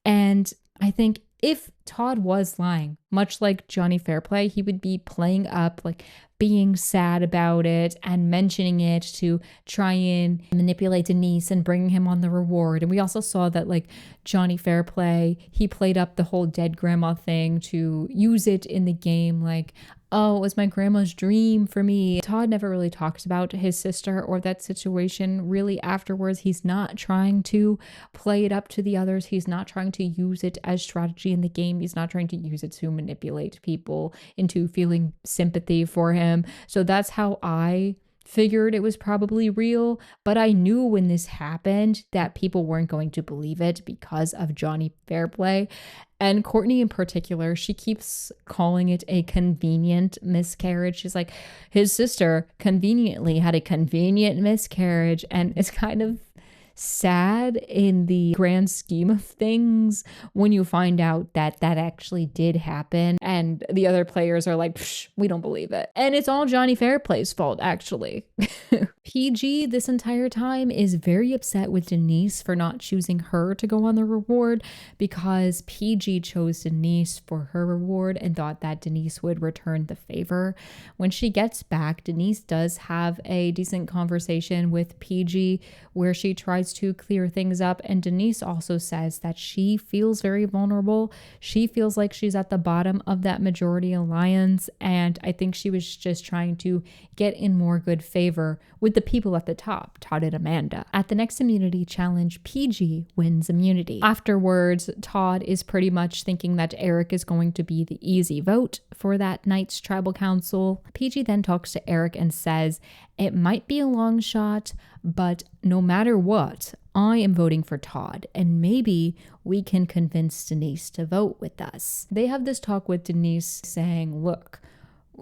And I think if Todd was lying, much like Johnny Fairplay, he would be playing up, like being sad about it and mentioning it to try and manipulate Denise and bring him on the reward. And we also saw that, like, Johnny Fairplay, he played up the whole dead grandma thing to use it in the game, like, oh, it was my grandma's dream for me. Todd never really talks about his sister or that situation really afterwards. He's not trying to play it up to the others. He's not trying to use it as strategy in the game. He's not trying to use it to manipulate people into feeling sympathy for him. So that's how I figured it was probably real, but I knew when this happened that people weren't going to believe it because of Johnny Fairplay. And Courtney in particular, she keeps calling it a convenient miscarriage. She's like, his sister conveniently had a convenient miscarriage, and it's kind of sad in the grand scheme of things when you find out that that actually did happen, and the other players are like, psh, we don't believe it. And it's all Johnny Fairplay's fault, actually. PG this entire time is very upset with Denise for not choosing her to go on the reward, because PG chose Denise for her reward and thought that Denise would return the favor. When she gets back, Denise does have a decent conversation with PG where she tries to clear things up, and Denise also says that she feels very vulnerable. She feels like she's at the bottom of that majority alliance, and I think she was just trying to get in more good favor with the people at the top, Todd and Amanda. At the next immunity challenge, PG wins immunity. Afterwards, Todd is pretty much thinking that Eric is going to be the easy vote for that night's tribal council. PG then talks to Eric and says, it might be a long shot, but no matter what, I am voting for Todd, and maybe we can convince Denise to vote with us. They have this talk with Denise saying, look,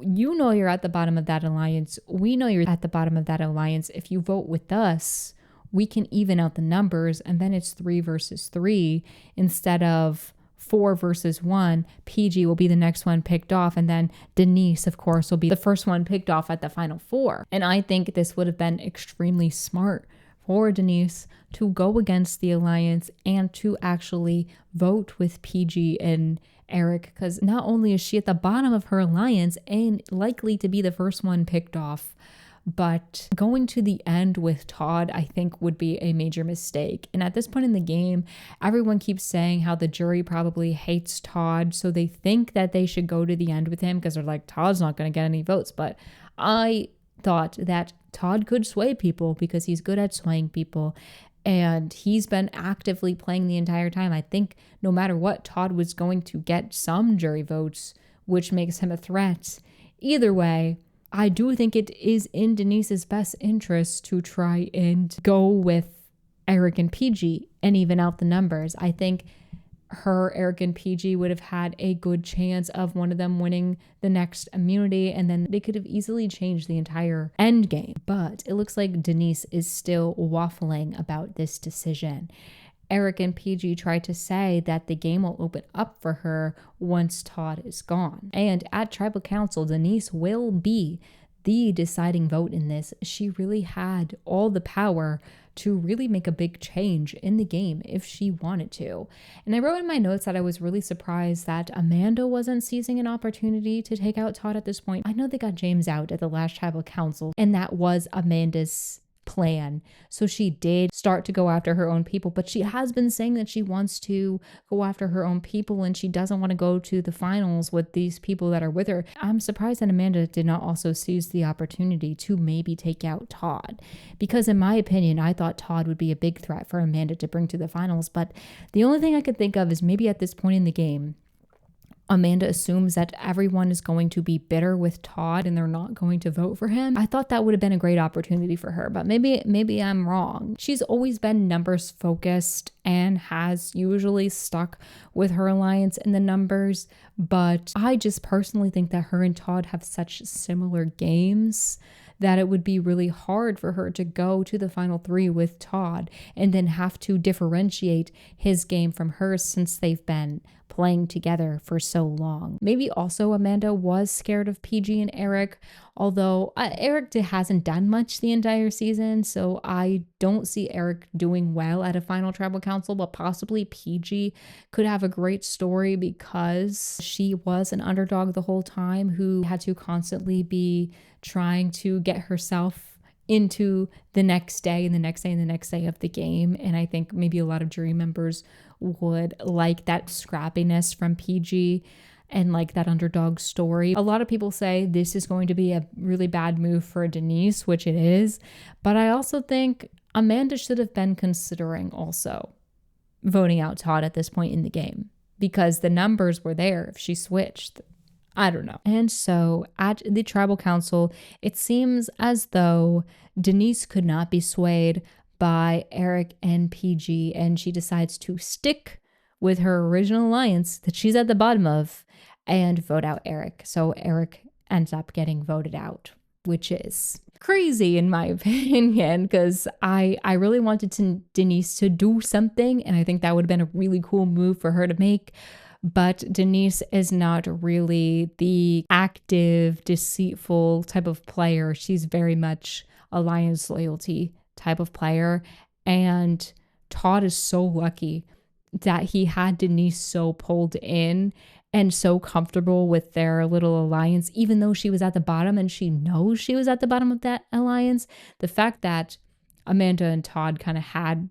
you know you're at the bottom of that alliance. We know you're at the bottom of that alliance. If you vote with us, we can even out the numbers, and then it's 3 versus 3 instead of 4 versus 1. PG will be the next one picked off, and then Denise, of course, will be the first one picked off at the final 4. And I think this would have been extremely smart for Denise to go against the alliance and to actually vote with PG and Eric, because not only is she at the bottom of her alliance and likely to be the first one picked off, but going to the end with Todd, I think, would be a major mistake. And at this point in the game, everyone keeps saying how the jury probably hates Todd, so they think that they should go to the end with him because they're like, Todd's not going to get any votes. But I thought that Todd could sway people because he's good at swaying people, and he's been actively playing the entire time. I think no matter what, Todd was going to get some jury votes, which makes him a threat. Either way, I do think it is in Denise's best interest to try and go with Eric and PG and even out the numbers. I think her, Eric, and PG would have had a good chance of one of them winning the next immunity, and then they could have easily changed the entire end game. But it looks like Denise is still waffling about this decision. Eric and PG tried to say that the game will open up for her once Todd is gone. And at Tribal Council, Denise will be the deciding vote in this. She really had all the power to really make a big change in the game if she wanted to. And I wrote in my notes that I was really surprised that Amanda wasn't seizing an opportunity to take out Todd at this point. I know they got James out at the last Tribal Council, and that was Amanda's plan. So she did start to go after her own people, but she has been saying that she wants to go after her own people and she doesn't want to go to the finals with these people that are with her. I'm surprised that Amanda did not also seize the opportunity to maybe take out Todd, because in my opinion, I thought Todd would be a big threat for Amanda to bring to the finals. But the only thing I could think of is maybe at this point in the game, Amanda assumes that everyone is going to be bitter with Todd and they're not going to vote for him. I thought that would have been a great opportunity for her, but maybe I'm wrong. She's always been numbers focused and has usually stuck with her alliance in the numbers, but I just personally think that her and Todd have such similar games that it would be really hard for her to go to the final three with Todd and then have to differentiate his game from hers since they've been playing together for so long. Maybe also Amanda was scared of PG and Eric, although Eric hasn't done much the entire season, so I don't see Eric doing well at a final Tribal Council, but possibly PG could have a great story because she was an underdog the whole time who had to constantly be trying to get herself into the next day and the next day and the next day of the game. And I think maybe a lot of jury members would like that scrappiness from PG and like that underdog story. A lot of people say this is going to be a really bad move for Denise, which it is. But I also think Amanda should have been considering also voting out Todd at this point in the game because the numbers were there if she switched. I don't know. And so at the Tribal Council, it seems as though Denise could not be swayed by Eric and PG, and she decides to stick with her original alliance that she's at the bottom of and vote out Eric. So Eric ends up getting voted out, which is crazy in my opinion, because I really wanted Denise to do something, and I think that would have been a really cool move for her to make. But Denise is not really the active, deceitful type of player. She's very much alliance loyalty type of player. And Todd is so lucky that he had Denise so pulled in and so comfortable with their little alliance, even though she was at the bottom and she knows she was at the bottom of that alliance. The fact that Amanda and Todd kind of had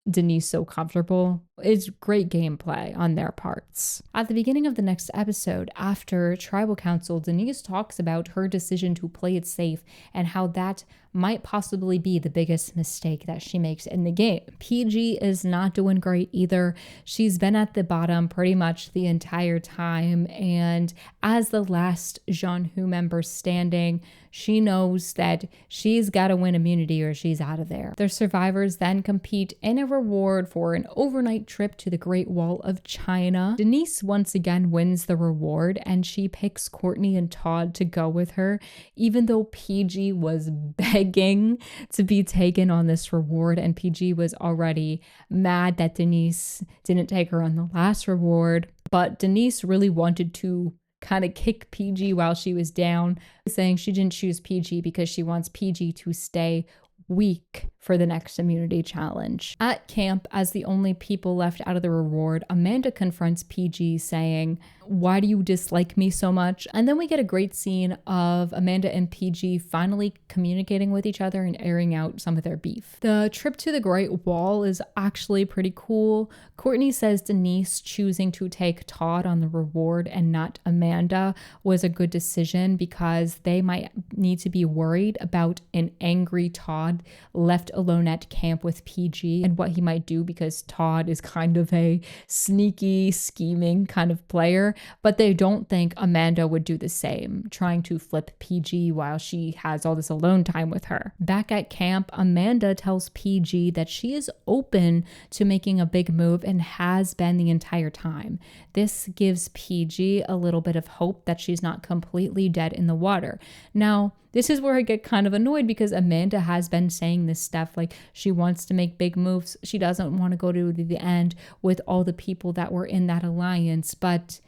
Denise so comfortable is great gameplay on their parts. At the beginning of the next episode, after Tribal Council, Denise talks about her decision to play it safe and how that might possibly be the biggest mistake that she makes in the game. PG is not doing great either. She's been at the bottom pretty much the entire time, and as the last Jean Hu member standing, she knows that she's got to win immunity or she's out of there. The survivors then compete in a reward for an overnight trip to the Great Wall of China. Denise once again wins the reward and she picks Courtney and Todd to go with her, even though PG was begging to be taken on this reward, and PG was already mad that Denise didn't take her on the last reward. But Denise really wanted to kind of kick PG while she was down, saying she didn't choose PG because she wants PG to stay weak for the next immunity challenge. At camp, as the only people left out of the reward, Amanda confronts PG saying, "Why do you dislike me so much?" And then we get a great scene of Amanda and PG finally communicating with each other and airing out some of their beef. The trip to the Great Wall is actually pretty cool. Courtney says Denise choosing to take Todd on the reward and not Amanda was a good decision because they might need to be worried about an angry Todd left alone at camp with PG and what he might do, because Todd is kind of a sneaky, scheming kind of player, but they don't think Amanda would do the same, trying to flip PG while she has all this alone time with her. Back at camp, Amanda tells PG that she is open to making a big move and has been the entire time. This gives PG a little bit of hope that she's not completely dead in the water. Now, this is where I get kind of annoyed, because Amanda has been saying this stuff, like she wants to make big moves. She doesn't want to go to the end with all the people that were in that alliance, but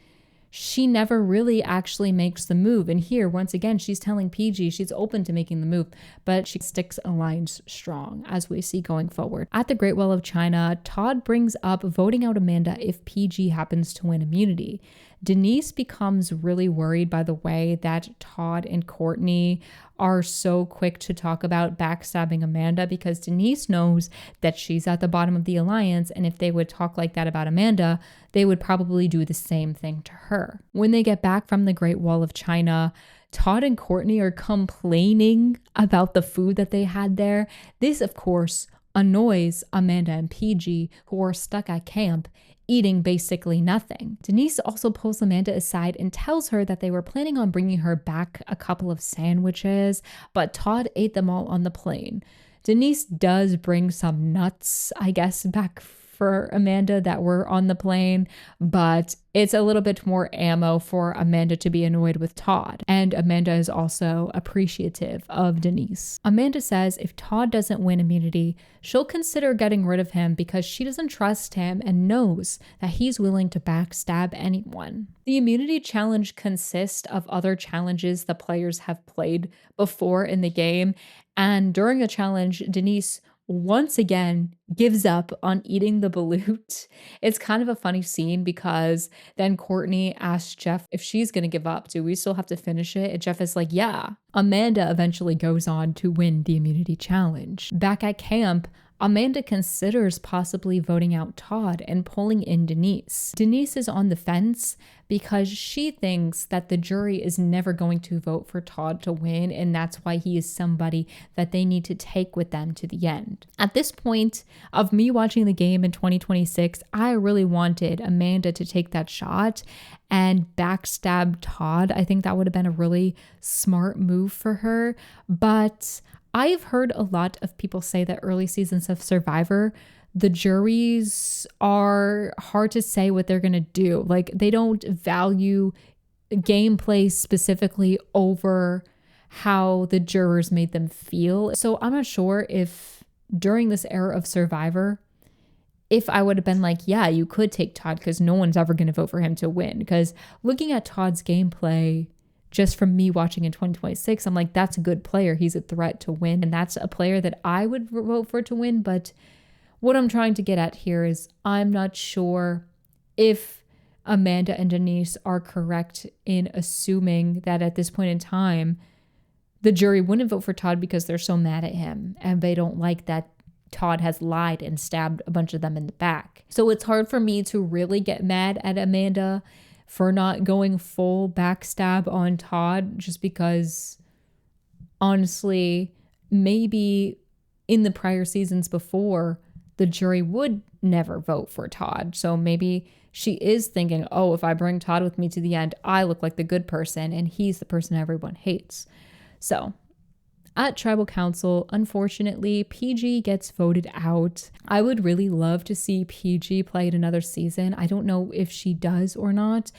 she never really actually makes the move. And here, once again, she's telling PG she's open to making the move, but she sticks alliance strong, as we see going forward. At the Great Wall of China, Todd brings up voting out Amanda if PG happens to win immunity. Denise becomes really worried by the way that Todd and Courtney are so quick to talk about backstabbing Amanda, because Denise knows that she's at the bottom of the alliance, and if they would talk like that about Amanda, they would probably do the same thing to her. When they get back from the Great Wall of China, Todd and Courtney are complaining about the food that they had there. This, of course, annoys Amanda and PG, who are stuck at camp eating basically nothing. Denise also pulls Amanda aside and tells her that they were planning on bringing her back a couple of sandwiches, but Todd ate them all on the plane. Denise does bring some nuts, I guess, back for Amanda that were on the plane, but it's a little bit more ammo for Amanda to be annoyed with Todd. And Amanda is also appreciative of Denise. Amanda says if Todd doesn't win immunity, she'll consider getting rid of him because she doesn't trust him and knows that he's willing to backstab anyone. The immunity challenge consists of other challenges the players have played before in the game. And during the challenge, Denise once again gives up on eating the balut. It's kind of a funny scene, because then Courtney asks Jeff if she's going to give up. Do we still have to finish it? And Jeff is like, yeah. Amanda eventually goes on to win the immunity challenge. Back at camp, Amanda considers possibly voting out Todd and pulling in Denise. Denise is on the fence because she thinks that the jury is never going to vote for Todd to win, and that's why he is somebody that they need to take with them to the end. At this point of me watching the game in 2026, I really wanted Amanda to take that shot and backstab Todd. I think that would have been a really smart move for her, but I've heard a lot of people say that early seasons of Survivor, the juries are hard to say what they're going to do. Like, they don't value gameplay specifically over how the jurors made them feel. So I'm not sure if during this era of Survivor, if I would have been like, yeah, you could take Todd because no one's ever going to vote for him to win. Because looking at Todd's gameplay, just from me watching in 2026, I'm like, that's a good player. He's a threat to win. And that's a player that I would vote for to win. But what I'm trying to get at here is I'm not sure if Amanda and Denise are correct in assuming that at this point in time, the jury wouldn't vote for Todd because they're so mad at him and they don't like that Todd has lied and stabbed a bunch of them in the back. So it's hard for me to really get mad at Amanda for not going full backstab on Todd, just because honestly, maybe in the prior seasons before, the jury would never vote for Todd. So maybe she is thinking, oh, if I bring Todd with me to the end, I look like the good person and he's the person everyone hates. So at Tribal Council, unfortunately, PG gets voted out. I would really love to see PG play in another season. I don't know if she does or not,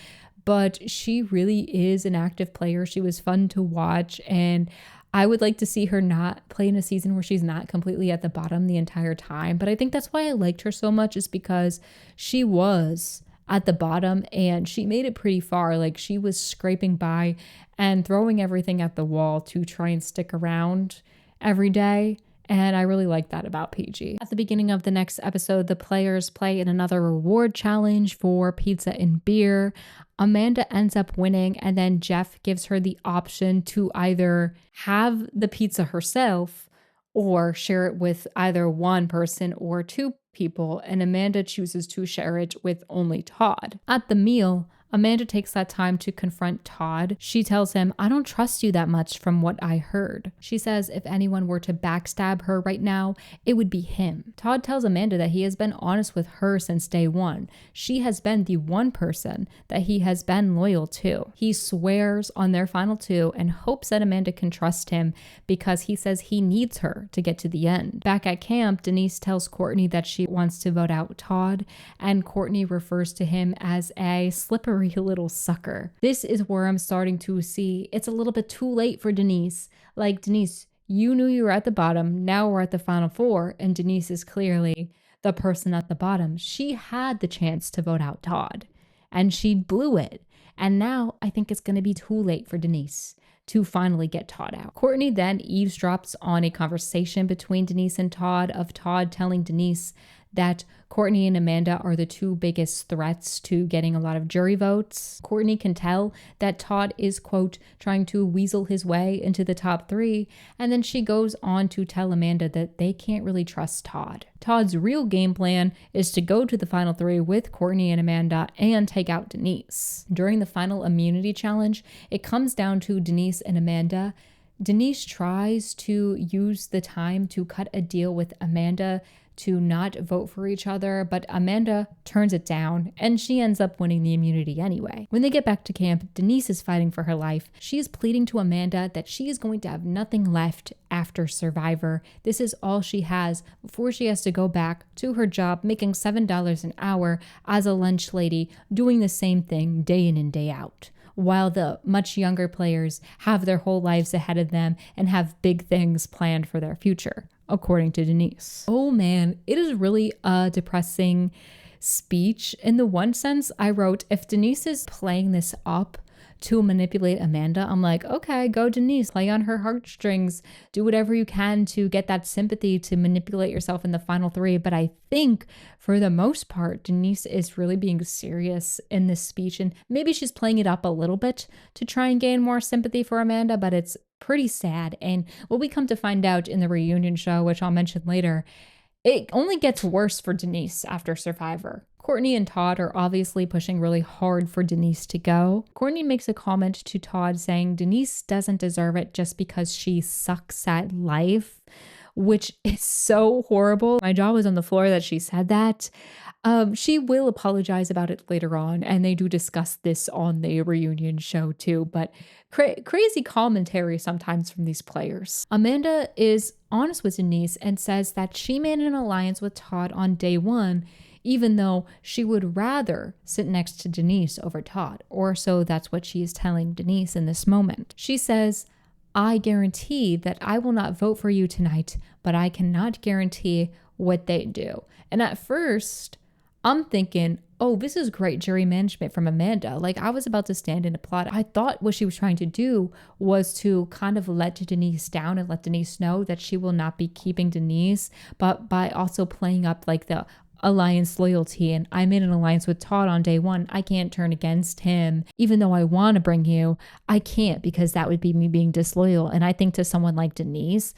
but she really is an active player. She was fun to watch, and I would like to see her not play in a season where she's not completely at the bottom the entire time. But I think that's why I liked her so much, is because she was at the bottom and she made it pretty far. Like, she was scraping by and throwing everything at the wall to try and stick around every day. And I really like that about PG. At the beginning of the next episode, the players play in another reward challenge for pizza and beer. Amanda ends up winning, and then Jeff gives her the option to either have the pizza herself or share it with either one person or two people, and Amanda chooses to share it with only Todd. At the meal, Amanda takes that time to confront Todd. She tells him, I don't trust you that much from what I heard. She says if anyone were to backstab her right now, it would be him. Todd tells Amanda that he has been honest with her since day one. She has been the one person that he has been loyal to. He swears on their final two and hopes that Amanda can trust him because he says he needs her to get to the end. Back at camp, Denise tells Courtney that she wants to vote out Todd, and Courtney refers to him as a slippery little sucker. This is where I'm starting to see it's a little bit too late for Denise. Like, Denise, you knew you were at the bottom. Now we're at the final four, and Denise is clearly the person at the bottom. She had the chance to vote out Todd, and she blew it. And now I think it's going to be too late for Denise to finally get Todd out. Courtney then eavesdrops on a conversation between Denise and Todd of Todd telling Denise that Courtney and Amanda are the two biggest threats to getting a lot of jury votes. Courtney can tell that Todd is, quote, trying to weasel his way into the top three, and then she goes on to tell Amanda that they can't really trust Todd. Todd's real game plan is to go to the final three with Courtney and Amanda and take out Denise. During the final immunity challenge, it comes down to Denise and Amanda. Denise tries to use the time to cut a deal with Amanda to not vote for each other, but Amanda turns it down and she ends up winning the immunity anyway. When they get back to camp, Denise is fighting for her life. She is pleading to Amanda that she is going to have nothing left after Survivor. This is all she has before she has to go back to her job making $7 an hour as a lunch lady, doing the same thing day in and day out, while the much younger players have their whole lives ahead of them and have big things planned for their future, according to Denise. Oh man, it is really a depressing speech. In the one sense, I wrote, if Denise is playing this up to manipulate Amanda, I'm like, okay, go Denise, play on her heartstrings, do whatever you can to get that sympathy to manipulate yourself in the final three. But I think for the most part, Denise is really being serious in this speech, and maybe she's playing it up a little bit to try and gain more sympathy for Amanda, but it's pretty sad. And what we come to find out in the reunion show, which I'll mention later, it only gets worse for Denise after Survivor. Courtney and Todd are obviously pushing really hard for Denise to go. Courtney makes a comment to Todd saying Denise doesn't deserve it just because she sucks at life, which is so horrible. My jaw was on the floor that she said that. She will apologize about it later on, and they do discuss this on the reunion show too, but crazy commentary sometimes from these players. Amanda is honest with Denise and says that she made an alliance with Todd on day one, even though she would rather sit next to Denise over Todd, or so that's what she is telling Denise in this moment. She says, I guarantee that I will not vote for you tonight, but I cannot guarantee what they do. And at first, I'm thinking, oh, this is great jury management from Amanda. Like, I was about to stand and applaud. I thought what she was trying to do was to kind of let Denise down and let Denise know that she will not be keeping Denise, but by also playing up like the alliance loyalty, and I made an alliance with Todd on day one. I can't turn against him. Even though I want to bring you, I can't, because that would be me being disloyal. And I think to someone like Denise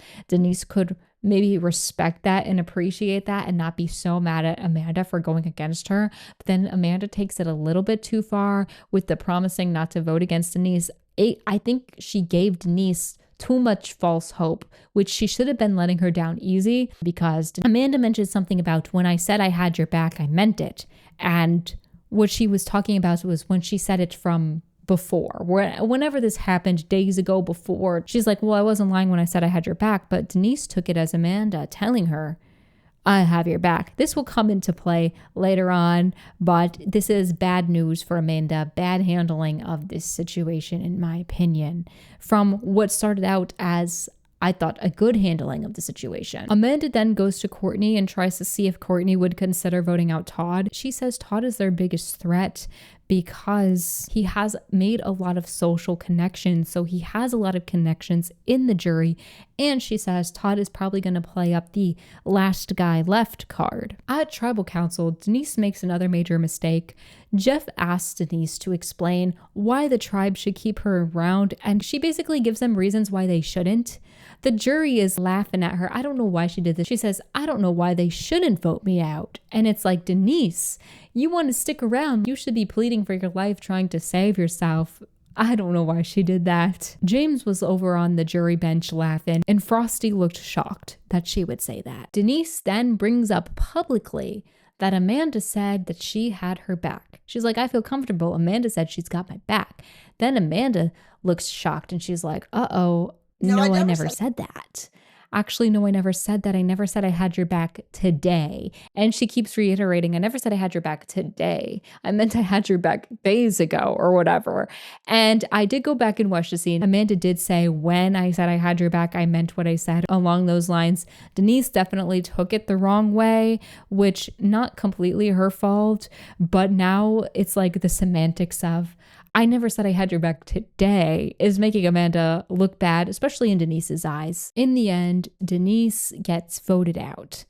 could maybe respect that and appreciate that and not be so mad at Amanda for going against her. But then Amanda takes it a little bit too far with the promising not to vote against Denise. I think she gave Denise too much false hope, which she should have been letting her down easy, because Amanda mentioned something about when I said I had your back, I meant it. And what she was talking about was when she said it from before, whenever this happened days ago before, she's like, well, I wasn't lying when I said I had your back. But Denise took it as Amanda telling her, I have your back. This will come into play later on, but this is bad news for Amanda, bad handling of this situation, in my opinion, from what started out as, I thought, a good handling of the situation. Amanda then goes to Courtney and tries to see if Courtney would consider voting out Todd. She says Todd is their biggest threat because he has made a lot of social connections. So he has a lot of connections in the jury. And she says Todd is probably going to play up the last guy left card. At Tribal Council, Denise makes another major mistake. Jeff asks Denise to explain why the tribe should keep her around, and she basically gives them reasons why they shouldn't. The jury is laughing at her. I don't know why she did this. She says, I don't know why they shouldn't vote me out. And it's like, Denise, you want to stick around. You should be pleading for your life, trying to save yourself. I don't know why she did that. James was over on the jury bench laughing, and Frosty looked shocked that she would say that. Denise then brings up publicly that Amanda said that she had her back. She's like, I feel comfortable. Amanda said she's got my back. Then Amanda looks shocked and she's like, uh-oh, no, I never said that. Actually, no, I never said that. I never said I had your back today. And she keeps reiterating, I never said I had your back today. I meant I had your back days ago or whatever. And I did go back and watch the scene. Amanda did say, when I said I had your back, I meant what I said along those lines. Denise definitely took it the wrong way, which not completely her fault, but now it's like the semantics of, I never said I had your back today is making Amanda look bad, especially in Denise's eyes. In the end, Denise gets voted out.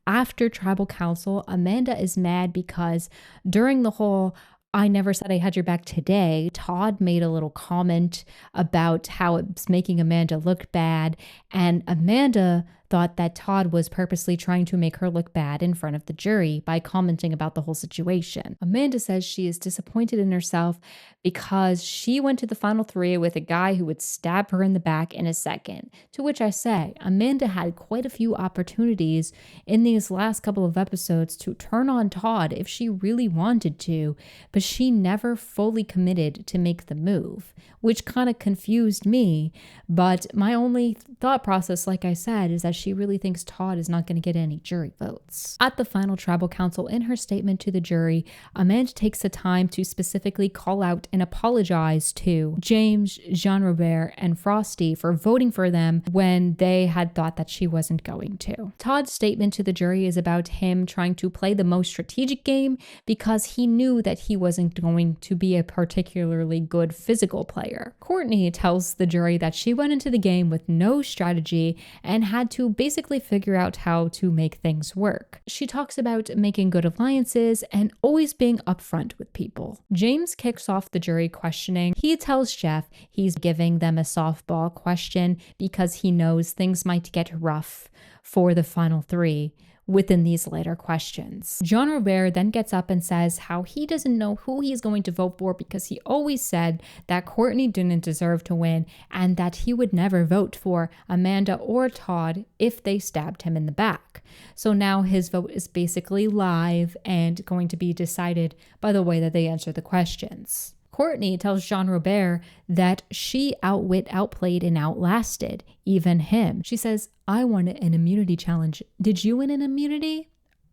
After tribal council, Amanda is mad because during the whole I never said I had your back today, Todd made a little comment about how it's making Amanda look bad, and Amanda thought that Todd was purposely trying to make her look bad in front of the jury by commenting about the whole situation. Amanda says she is disappointed in herself because she went to the final three with a guy who would stab her in the back in a second. To which I say, Amanda had quite a few opportunities in these last couple of episodes to turn on Todd if she really wanted to, but she never fully committed to make the move, which kind of confused me. But my only thought process, like I said, is that she really thinks Todd is not going to get any jury votes. At the final tribal council, in her statement to the jury, Amanda takes the time to specifically call out and apologize to James, Jean-Robert, and Frosty for voting for them when they had thought that she wasn't going to. Todd's statement to the jury is about him trying to play the most strategic game because he knew that he wasn't going to be a particularly good physical player. Courtney tells the jury that she went into the game with no strategy and had to basically figure out how to make things work. She talks about making good alliances and always being upfront with people. James kicks off the jury questioning. He tells Jeff he's giving them a softball question because he knows things might get rough for the final three within these later questions. Jean-Robert then gets up and says how he doesn't know who he's going to vote for because he always said that Courtney didn't deserve to win and that he would never vote for Amanda or Todd if they stabbed him in the back. So now his vote is basically live and going to be decided by the way that they answer the questions. Courtney tells Jean-Robert that she outplayed, and outlasted even him. She says, I won an immunity challenge. Did you win an immunity?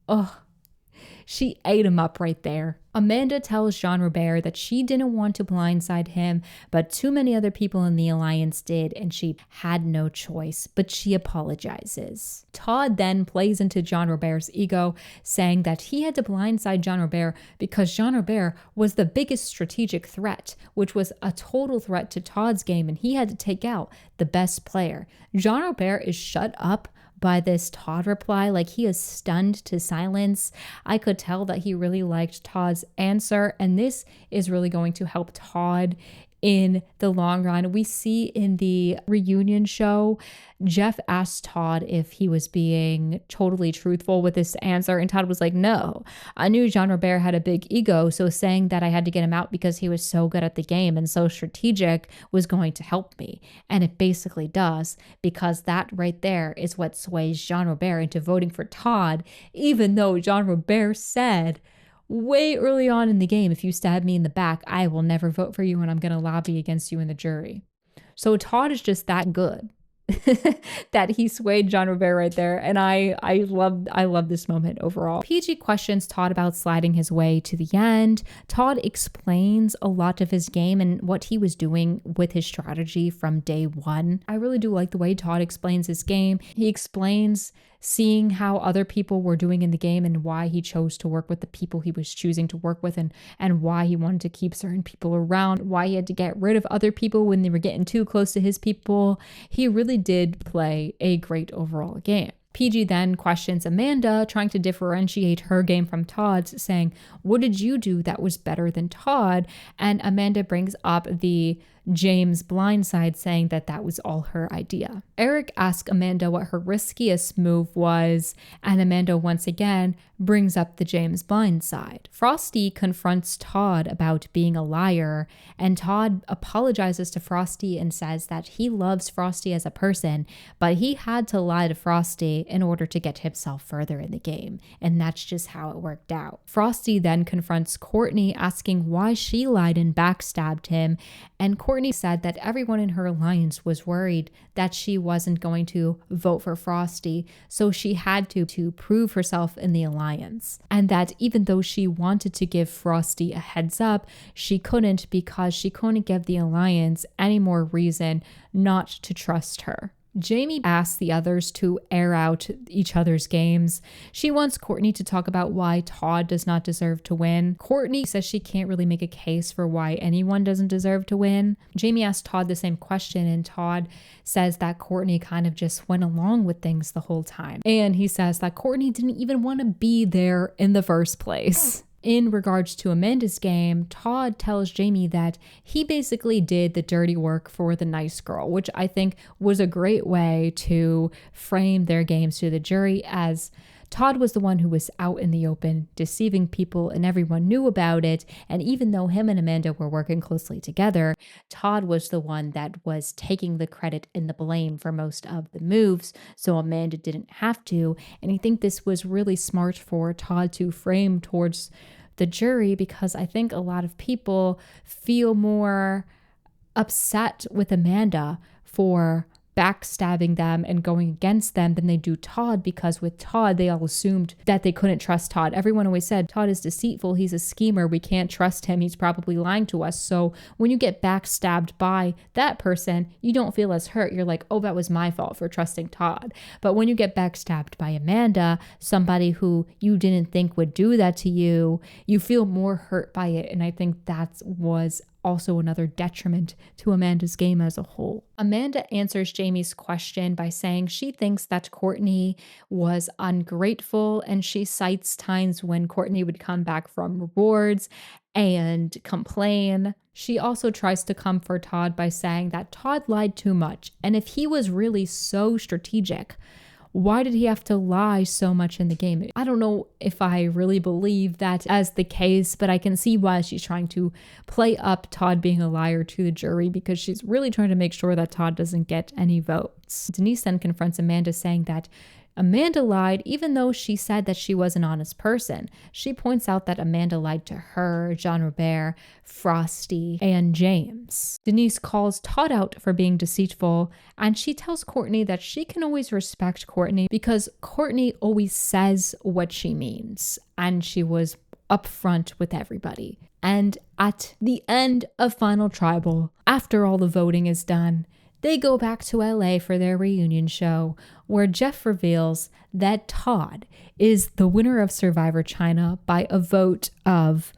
Ugh. She ate him up right there. Amanda tells Jean-Robert that she didn't want to blindside him, but too many other people in the alliance did, and she had no choice, but she apologizes. Todd then plays into Jean-Robert's ego, saying that he had to blindside Jean-Robert because Jean-Robert was the biggest strategic threat, which was a total threat to Todd's game, and he had to take out the best player. Jean-Robert is shut up by this Todd reply, like he is stunned to silence. I could tell that he really liked Todd's answer, and this is really going to help Todd in the long run. We see in the reunion show, Jeff asked Todd if he was being totally truthful with this answer, and Todd was like, no. I knew Jean-Robert had a big ego, so saying that I had to get him out because he was so good at the game and so strategic was going to help me. And it basically does, because that right there is what sways Jean-Robert into voting for Todd, even though Jean-Robert said way early on in the game, if you stab me in the back, I will never vote for you and I'm going to lobby against you in the jury. So Todd is just that good that he swayed Jean-Robert right there. And I love this moment overall. PG questions Todd about sliding his way to the end. Todd explains a lot of his game and what he was doing with his strategy from day one. I really do like the way Todd explains his game. He explains seeing how other people were doing in the game and why he chose to work with the people he was choosing to work with, and why he wanted to keep certain people around, why he had to get rid of other people when they were getting too close to his people. He really did play a great overall game. PG then questions Amanda, trying to differentiate her game from Todd's, saying, what did you do that was better than Todd? And Amanda brings up the James blindside, saying that that was all her idea. Eric asks Amanda what her riskiest move was, and Amanda once again brings up the James blindside. Frosty confronts Todd about being a liar, and Todd apologizes to Frosty and says that he loves Frosty as a person, but he had to lie to Frosty in order to get himself further in the game, and that's just how it worked out. Frosty then confronts Courtney, asking why she lied and backstabbed him, and Courtney said that everyone in her alliance was worried that she wasn't going to vote for Frosty, so she had to prove herself in the alliance. And that even though she wanted to give Frosty a heads up, she couldn't, because she couldn't give the alliance any more reason not to trust her. Jamie asks the others to air out each other's games. She wants Courtney to talk about why Todd does not deserve to win. Courtney says she can't really make a case for why anyone doesn't deserve to win. Jamie asks Todd the same question, and Todd says that Courtney kind of just went along with things the whole time. And he says that Courtney didn't even want to be there in the first place. In regards to Amanda's game, Todd tells Jamie that he basically did the dirty work for the nice girl, which I think was a great way to frame their games to the jury, as Todd was the one who was out in the open, deceiving people, and everyone knew about it. And even though him and Amanda were working closely together, Todd was the one that was taking the credit and the blame for most of the moves, so Amanda didn't have to. And I think this was really smart for Todd to frame towards the jury, because I think a lot of people feel more upset with Amanda for backstabbing them and going against them than they do Todd, because with Todd, they all assumed that they couldn't trust Todd. Everyone always said, Todd is deceitful, he's a schemer, we can't trust him, he's probably lying to us. So when you get backstabbed by that person, you don't feel as hurt. You're like, oh, that was my fault for trusting Todd. But when you get backstabbed by Amanda, somebody who you didn't think would do that to you, you feel more hurt by it. And I think that was also another detriment to Amanda's game as a whole. Amanda answers Jamie's question by saying she thinks that Courtney was ungrateful, and she cites times when Courtney would come back from rewards and complain. She also tries to comfort Todd by saying that Todd lied too much, and if he was really so strategic, why did he have to lie so much in the game? I don't know if I really believe that as the case, but I can see why she's trying to play up Todd being a liar to the jury, because she's really trying to make sure that Todd doesn't get any votes. Denise then confronts Amanda, saying that Amanda lied even though she said that she was an honest person. She points out that Amanda lied to her, Jean-Robert, Frosty, and James. Denise calls Todd out for being deceitful, and she tells Courtney that she can always respect Courtney because Courtney always says what she means, and she was upfront with everybody. And at the end of Final Tribal, after all the voting is done, they go back to LA for their reunion show, where Jeff reveals that Todd is the winner of Survivor China by a vote of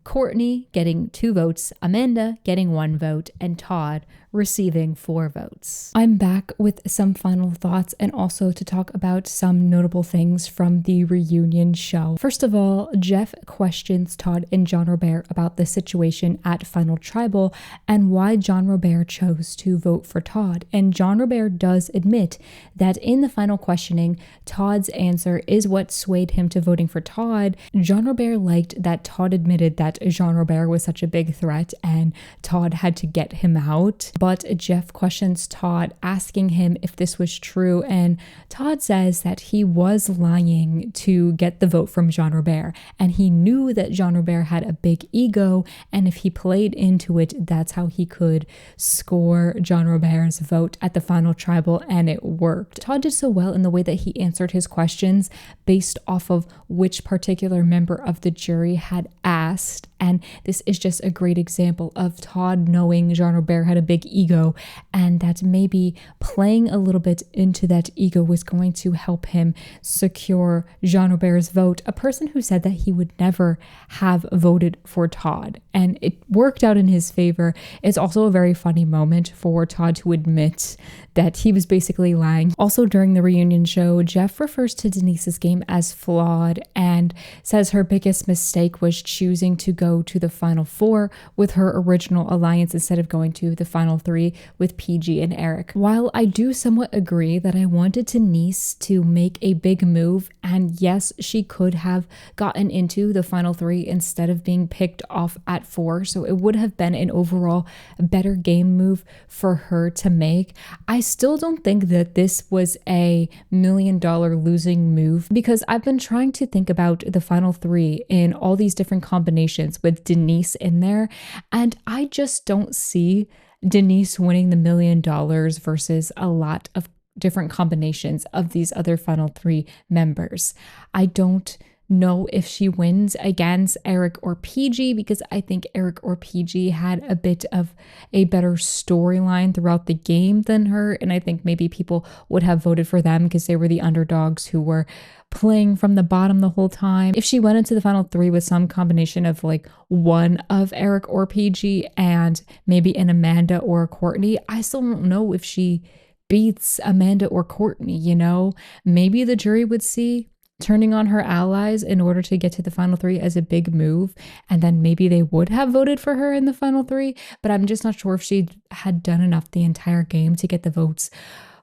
Courtney getting 2 votes, Amanda getting 1 vote, and Todd receiving 4 votes. I'm back with some final thoughts and also to talk about some notable things from the reunion show. First of all, Jeff questions Todd and Jean-Robert about the situation at Final Tribal and why Jean-Robert chose to vote for Todd. And Jean-Robert does admit that in the final questioning, Todd's answer is what swayed him to voting for Todd. Jean-Robert liked that Todd admitted that Jean-Robert was such a big threat and Todd had to get him out. But Jeff questions Todd, asking him if this was true, and Todd says that he was lying to get the vote from Jean-Robert, and he knew that Jean-Robert had a big ego, and if he played into it, that's how he could score Jean-Robert's vote at the Final Tribal, and it worked. Todd did so well in the way that he answered his questions based off of which particular member of the jury had asked, and this is just a great example of Todd knowing Jean-Robert had a big ego, and that maybe playing a little bit into that ego was going to help him secure Jean-Robert's vote, a person who said that he would never have voted for Todd, and it worked out in his favor. It's also a very funny moment for Todd to admit that he was basically lying. Also during the reunion show, Jeff refers to Denise's game as flawed and says her biggest mistake was choosing to to go to the final four with her original alliance instead of going to the final three with PG and Eric. While I do somewhat agree that I wanted Denise to make a big move, and yes, she could have gotten into the final three instead of being picked off at 4, so it would have been an overall better game move for her to make. I still don't think that this was a $1 million losing move, because I've been trying to think about the final three in all these different combinations with Denise in there, and I just don't see Denise winning the $1 million versus a lot of different combinations of these other final three members. I don't know if she wins against Eric or PG, because I think Eric or PG had a bit of a better storyline throughout the game than her, and I think maybe people would have voted for them because they were the underdogs who were playing from the bottom the whole time. If she went into the final three with some combination of like one of Eric or PG and maybe an Amanda or a Courtney, I still don't know if she beats Amanda or Courtney, you know? Maybe the jury would see turning on her allies in order to get to the final three as a big move, and then maybe they would have voted for her in the final three, but I'm just not sure if she had done enough the entire game to get the votes.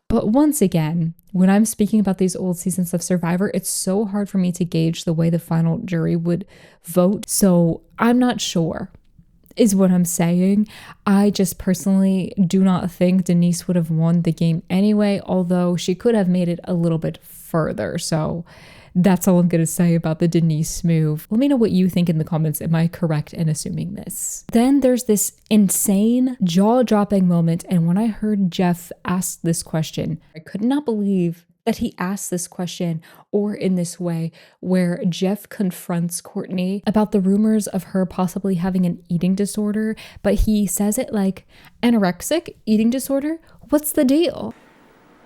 But once again, when I'm speaking about these old seasons of Survivor, it's so hard for me to gauge the way the final jury would vote, so I'm not sure, is what I'm saying. I just personally do not think Denise would have won the game anyway, although she could have made it a little bit further. So that's all I'm going to say about the Denise move. Let me know what you think in the comments. Am I correct in assuming this? Then there's this insane jaw-dropping moment, and when I heard Jeff ask this question, I could not believe that he asked this question or in this way, where Jeff confronts Courtney about the rumors of her possibly having an eating disorder, but he says it like, anorexic eating disorder? What's the deal?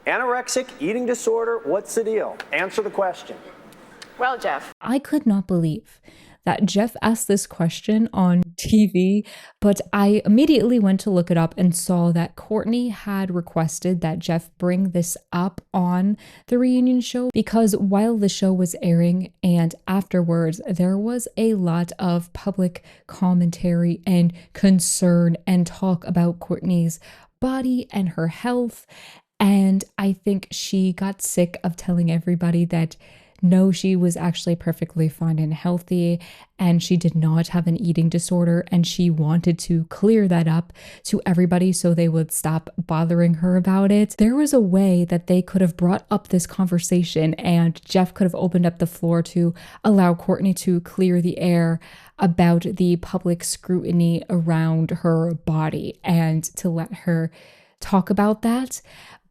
Anorexic eating disorder, what's the deal? Answer the question. Well, Jeff. I could not believe that Jeff asked this question on TV, but I immediately went to look it up and saw that Courtney had requested that Jeff bring this up on the reunion show, because while the show was airing and afterwards, there was a lot of public commentary and concern and talk about Courtney's body and her health. And I think she got sick of telling everybody that no, she was actually perfectly fine and healthy, and she did not have an eating disorder, and she wanted to clear that up to everybody so they would stop bothering her about it. There was a way that they could have brought up this conversation, and Jeff could have opened up the floor to allow Courtney to clear the air about the public scrutiny around her body and to let her talk about that.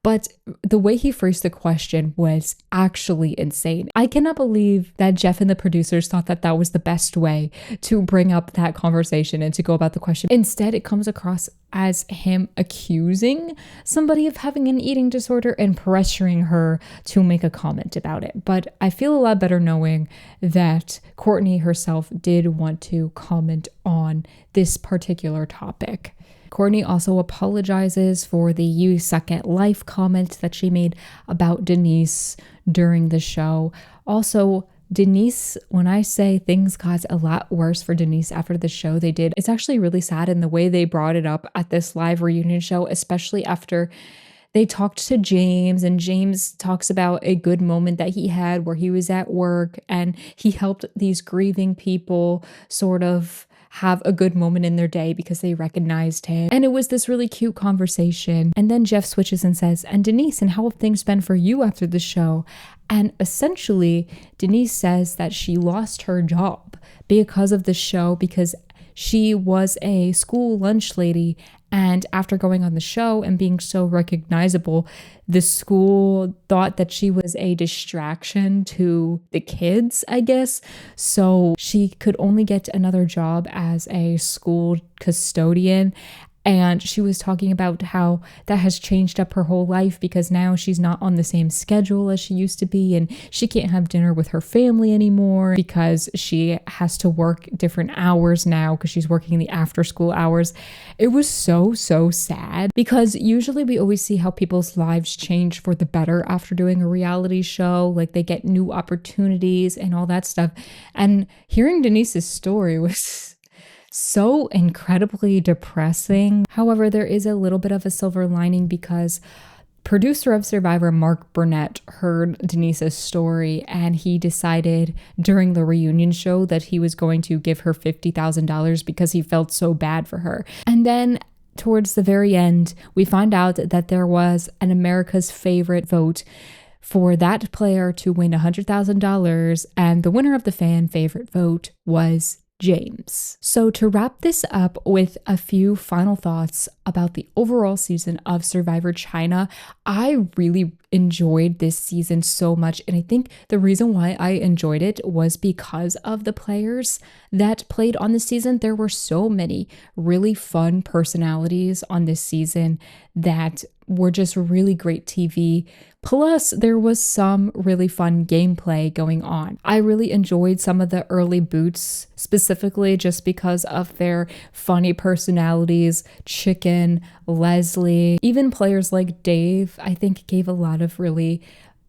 But the way he phrased the question was actually insane. I cannot believe that Jeff and the producers thought that that was the best way to bring up that conversation and to go about the question. Instead, it comes across as him accusing somebody of having an eating disorder and pressuring her to make a comment about it. But I feel a lot better knowing that Courtney herself did want to comment on this particular topic. Courtney also apologizes for the "you suck at life" comment that she made about Denise during the show. Also, Denise, when I say things got a lot worse for Denise after the show, they did. It's actually really sad in the way they brought it up at this live reunion show, especially after they talked to James, and James talks about a good moment that he had where he was at work and he helped these grieving people sort of have a good moment in their day because they recognized him. And it was this really cute conversation. And then Jeff switches and says, "And Denise, and how have things been for you after the show?" And essentially, Denise says that she lost her job because of the show, because she was a school lunch lady, and after going on the show and being so recognizable, the school thought that she was a distraction to the kids, I guess. So she could only get another job as a school custodian. And she was talking about how that has changed up her whole life because now she's not on the same schedule as she used to be, and she can't have dinner with her family anymore because she has to work different hours now because she's working the after school hours. It was so sad, because usually we always see how people's lives change for the better after doing a reality show. Like, they get new opportunities and all that stuff. And hearing Denise's story was so incredibly depressing. However, there is a little bit of a silver lining because producer of Survivor, Mark Burnett, heard Denise's story and he decided during the reunion show that he was going to give her $50,000 because he felt so bad for her. And then towards the very end, we find out that there was an America's Favorite vote for that player to win $100,000, and the winner of the fan favorite vote was James. So to wrap this up with a few final thoughts about the overall season of Survivor China, I really enjoyed this season so much, and I think the reason why I enjoyed it was because of the players that played on the season. There were so many really fun personalities on this season that were just really great TV. Plus, there was some really fun gameplay going on. I really enjoyed some of the early boots, specifically just because of their funny personalities. Chicken, Leslie, even players like Dave, I think gave a lot of really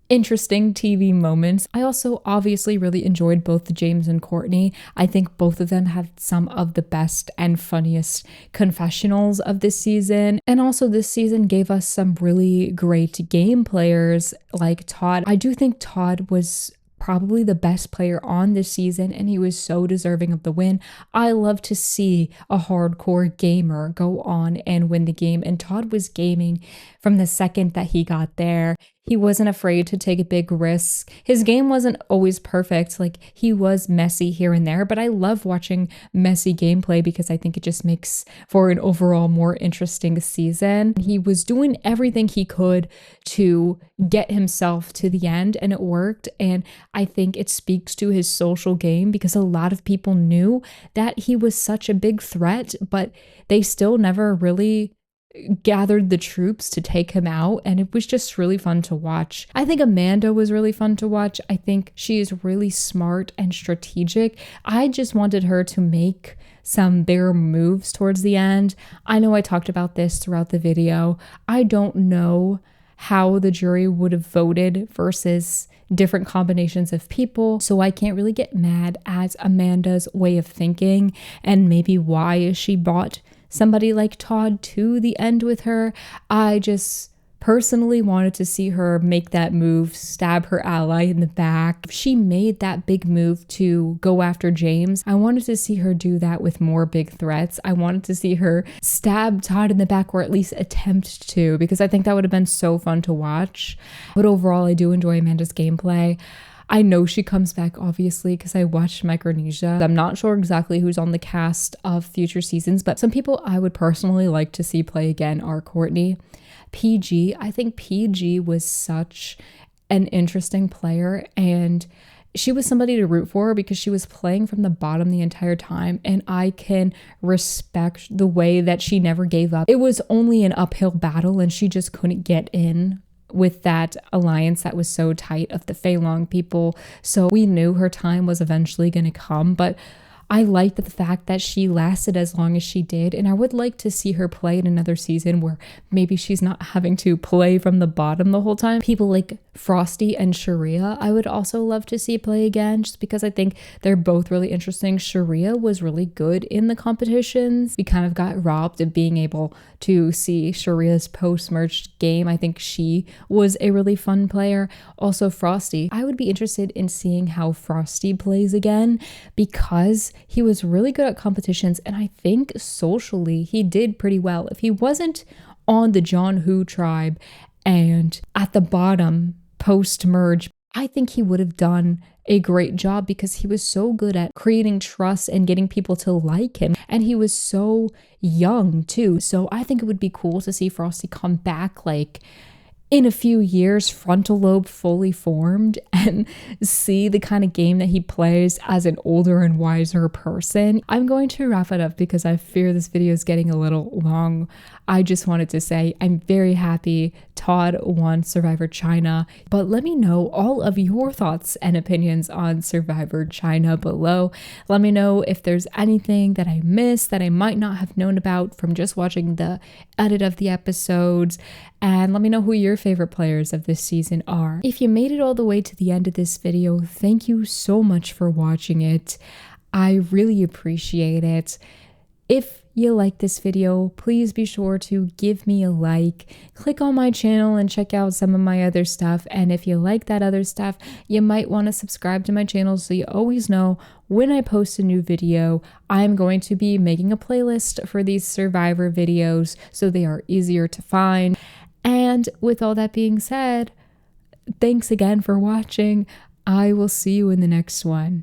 interesting TV moments. I also obviously really enjoyed both James and Courtney. I think both of them had some of the best and funniest confessionals of this season. And also this season gave us some really great game players like Todd. I do think Todd was probably the best player on this season, and he was so deserving of the win. I love to see a hardcore gamer go on and win the game, and Todd was gaming from the second that he got there. He wasn't afraid to take a big risk. His game wasn't always perfect, like he was messy here and there, but I love watching messy gameplay because I think it just makes for an overall more interesting season. He was doing everything he could to get himself to the end, and it worked. And I think it speaks to his social game because a lot of people knew that he was such a big threat, but they still never really gathered the troops to take him out, and it was just really fun to watch. I think Amanda was really fun to watch. I think she is really smart and strategic. I just wanted her to make some bigger moves towards the end. I know I talked about this throughout the video. I don't know how the jury would have voted versus different combinations of people, so I can't really get mad at Amanda's way of thinking and maybe why she bought somebody like Todd to the end with her. I just personally wanted to see her make that move, stab her ally in the back. She made that big move to go after James. I wanted to see her do that with more big threats. I wanted to see her stab Todd in the back, or at least attempt to, because I think that would have been so fun to watch. But overall, I do enjoy Amanda's gameplay. I know she comes back, obviously, because I watched Micronesia. I'm not sure exactly who's on the cast of future seasons, but some people I would personally like to see play again are Courtney. PG, I think PG was such an interesting player, and she was somebody to root for because she was playing from the bottom the entire time, and I can respect the way that she never gave up. It was only an uphill battle, and she just couldn't get in with that alliance that was so tight of the Fei Long people. So we knew her time was eventually going to come, but I liked the fact that she lasted as long as she did, and I would like to see her play in another season where maybe she's not having to play from the bottom the whole time. People like Frosty and Sharia, I would also love to see play again, just because I think they're both really interesting. Sharia was really good in the competitions. We kind of got robbed of being able to see Sharia's post-merged game. I think she was a really fun player. Also Frosty, I would be interested in seeing how Frosty plays again, because he was really good at competitions, and I think socially he did pretty well. If he wasn't on the John Who tribe and at the bottom post-merge, I think he would have done a great job because he was so good at creating trust and getting people to like him. And he was so young too. So I think it would be cool to see Frosty come back like in a few years, frontal lobe fully formed, and see the kind of game that he plays as an older and wiser person. I'm going to wrap it up because I fear this video is getting a little long. I just wanted to say I'm very happy Todd won Survivor China, but let me know all of your thoughts and opinions on Survivor China below. Let me know if there's anything that I missed that I might not have known about from just watching the edit of the episodes, and let me know who your favorite players of this season are. If you made it all the way to the end of this video, thank you so much for watching it. I really appreciate it. If you like this video, please be sure to give me a like, click on my channel and check out some of my other stuff. And if you like that other stuff, you might want to subscribe to my channel so you always know when I post a new video. I'm going to be making a playlist for these Survivor videos so they are easier to find. And with all that being said, thanks again for watching. I will see you in the next one.